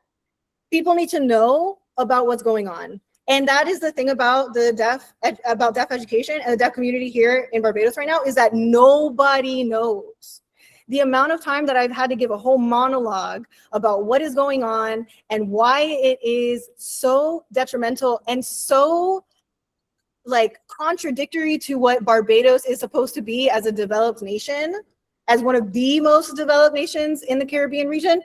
People need to know about what's going on. And that is the thing about the deaf education and the deaf community here in Barbados right now, is that nobody knows. The amount of time that I've had to give a whole monologue about what is going on and why it is so detrimental and so like contradictory to what Barbados is supposed to be as a developed nation, as one of the most developed nations in the Caribbean region.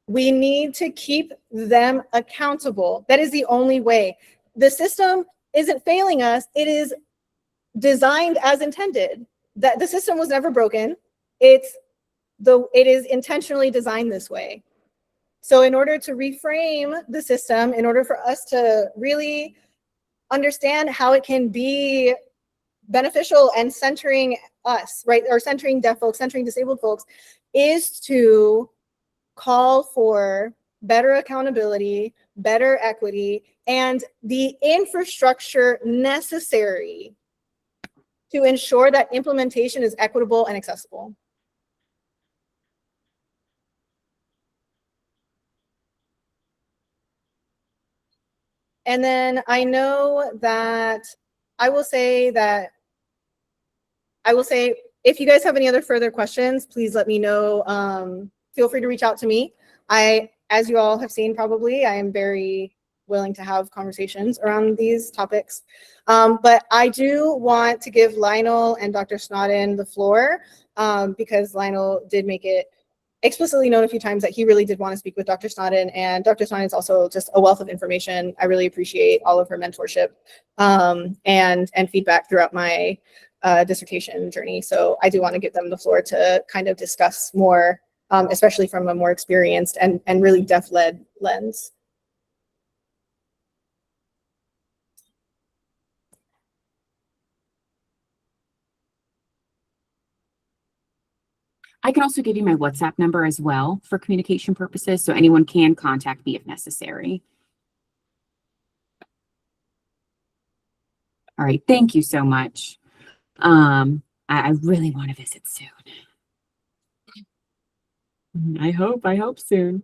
We need to keep them accountable. That is the only way. The system isn't failing us. It is designed as intended. That the system was never broken. It is intentionally designed this way. So in order to reframe the system, in order for us to really understand how it can be beneficial and centering us, right, or centering deaf folks, centering disabled folks, is to call for better accountability, better equity, and the infrastructure necessary to ensure that implementation is equitable and accessible. And then I know that I will say if you guys have any other further questions, please let me know. Feel free to reach out to me. As you all have seen, probably, I am very willing to have conversations around these topics. But I do want to give Lionel and Dr. Snodden the floor, because Lionel did make it explicitly known a few times that he really did want to speak with Dr. Snodden, and Dr. Snodden is also just a wealth of information. I really appreciate all of her mentorship and feedback throughout my dissertation journey. So I do want to give them the floor to kind of discuss more, especially from a more experienced and really deaf-led lens. I can also give you my WhatsApp number as well for communication purposes, so anyone can contact me if necessary. All right, thank you so much. I really want to visit soon. I hope soon.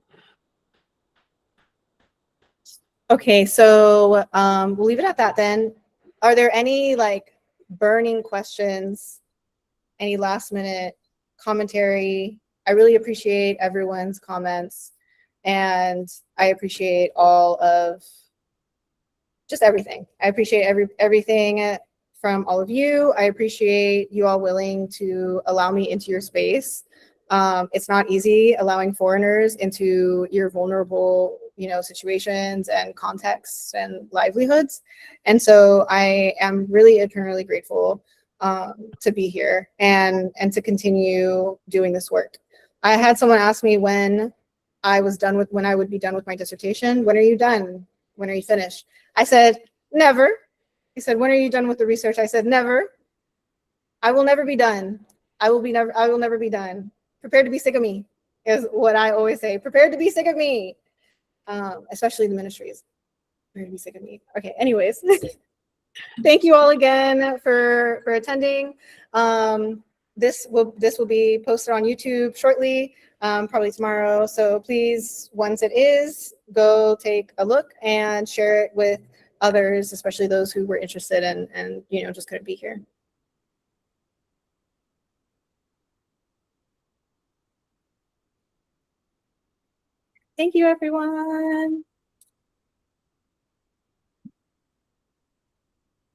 Okay, so we'll leave it at that then. Are there any like burning questions, any last minute commentary? I really appreciate everyone's comments, and I appreciate all of just everything. I appreciate everything from all of you. I appreciate you all willing to allow me into your space. It's not easy allowing foreigners into your vulnerable, situations and contexts and livelihoods. And so I am really eternally grateful to be here and to continue doing this work. I had someone ask me when I would be done with my dissertation. When are you done? When are you finished? I said, never. He said, when are you done with the research? I said, never. I will never be done. I will never be done. Prepared to be sick of me is what I always say. Prepared to be sick of me. Especially the ministries. Prepared to be sick of me. Okay, anyways. Thank you all again for attending. this will be posted on YouTube shortly, probably tomorrow. So please, once it is, go take a look and share it with others, especially those who were interested and just couldn't be here. Thank you, everyone.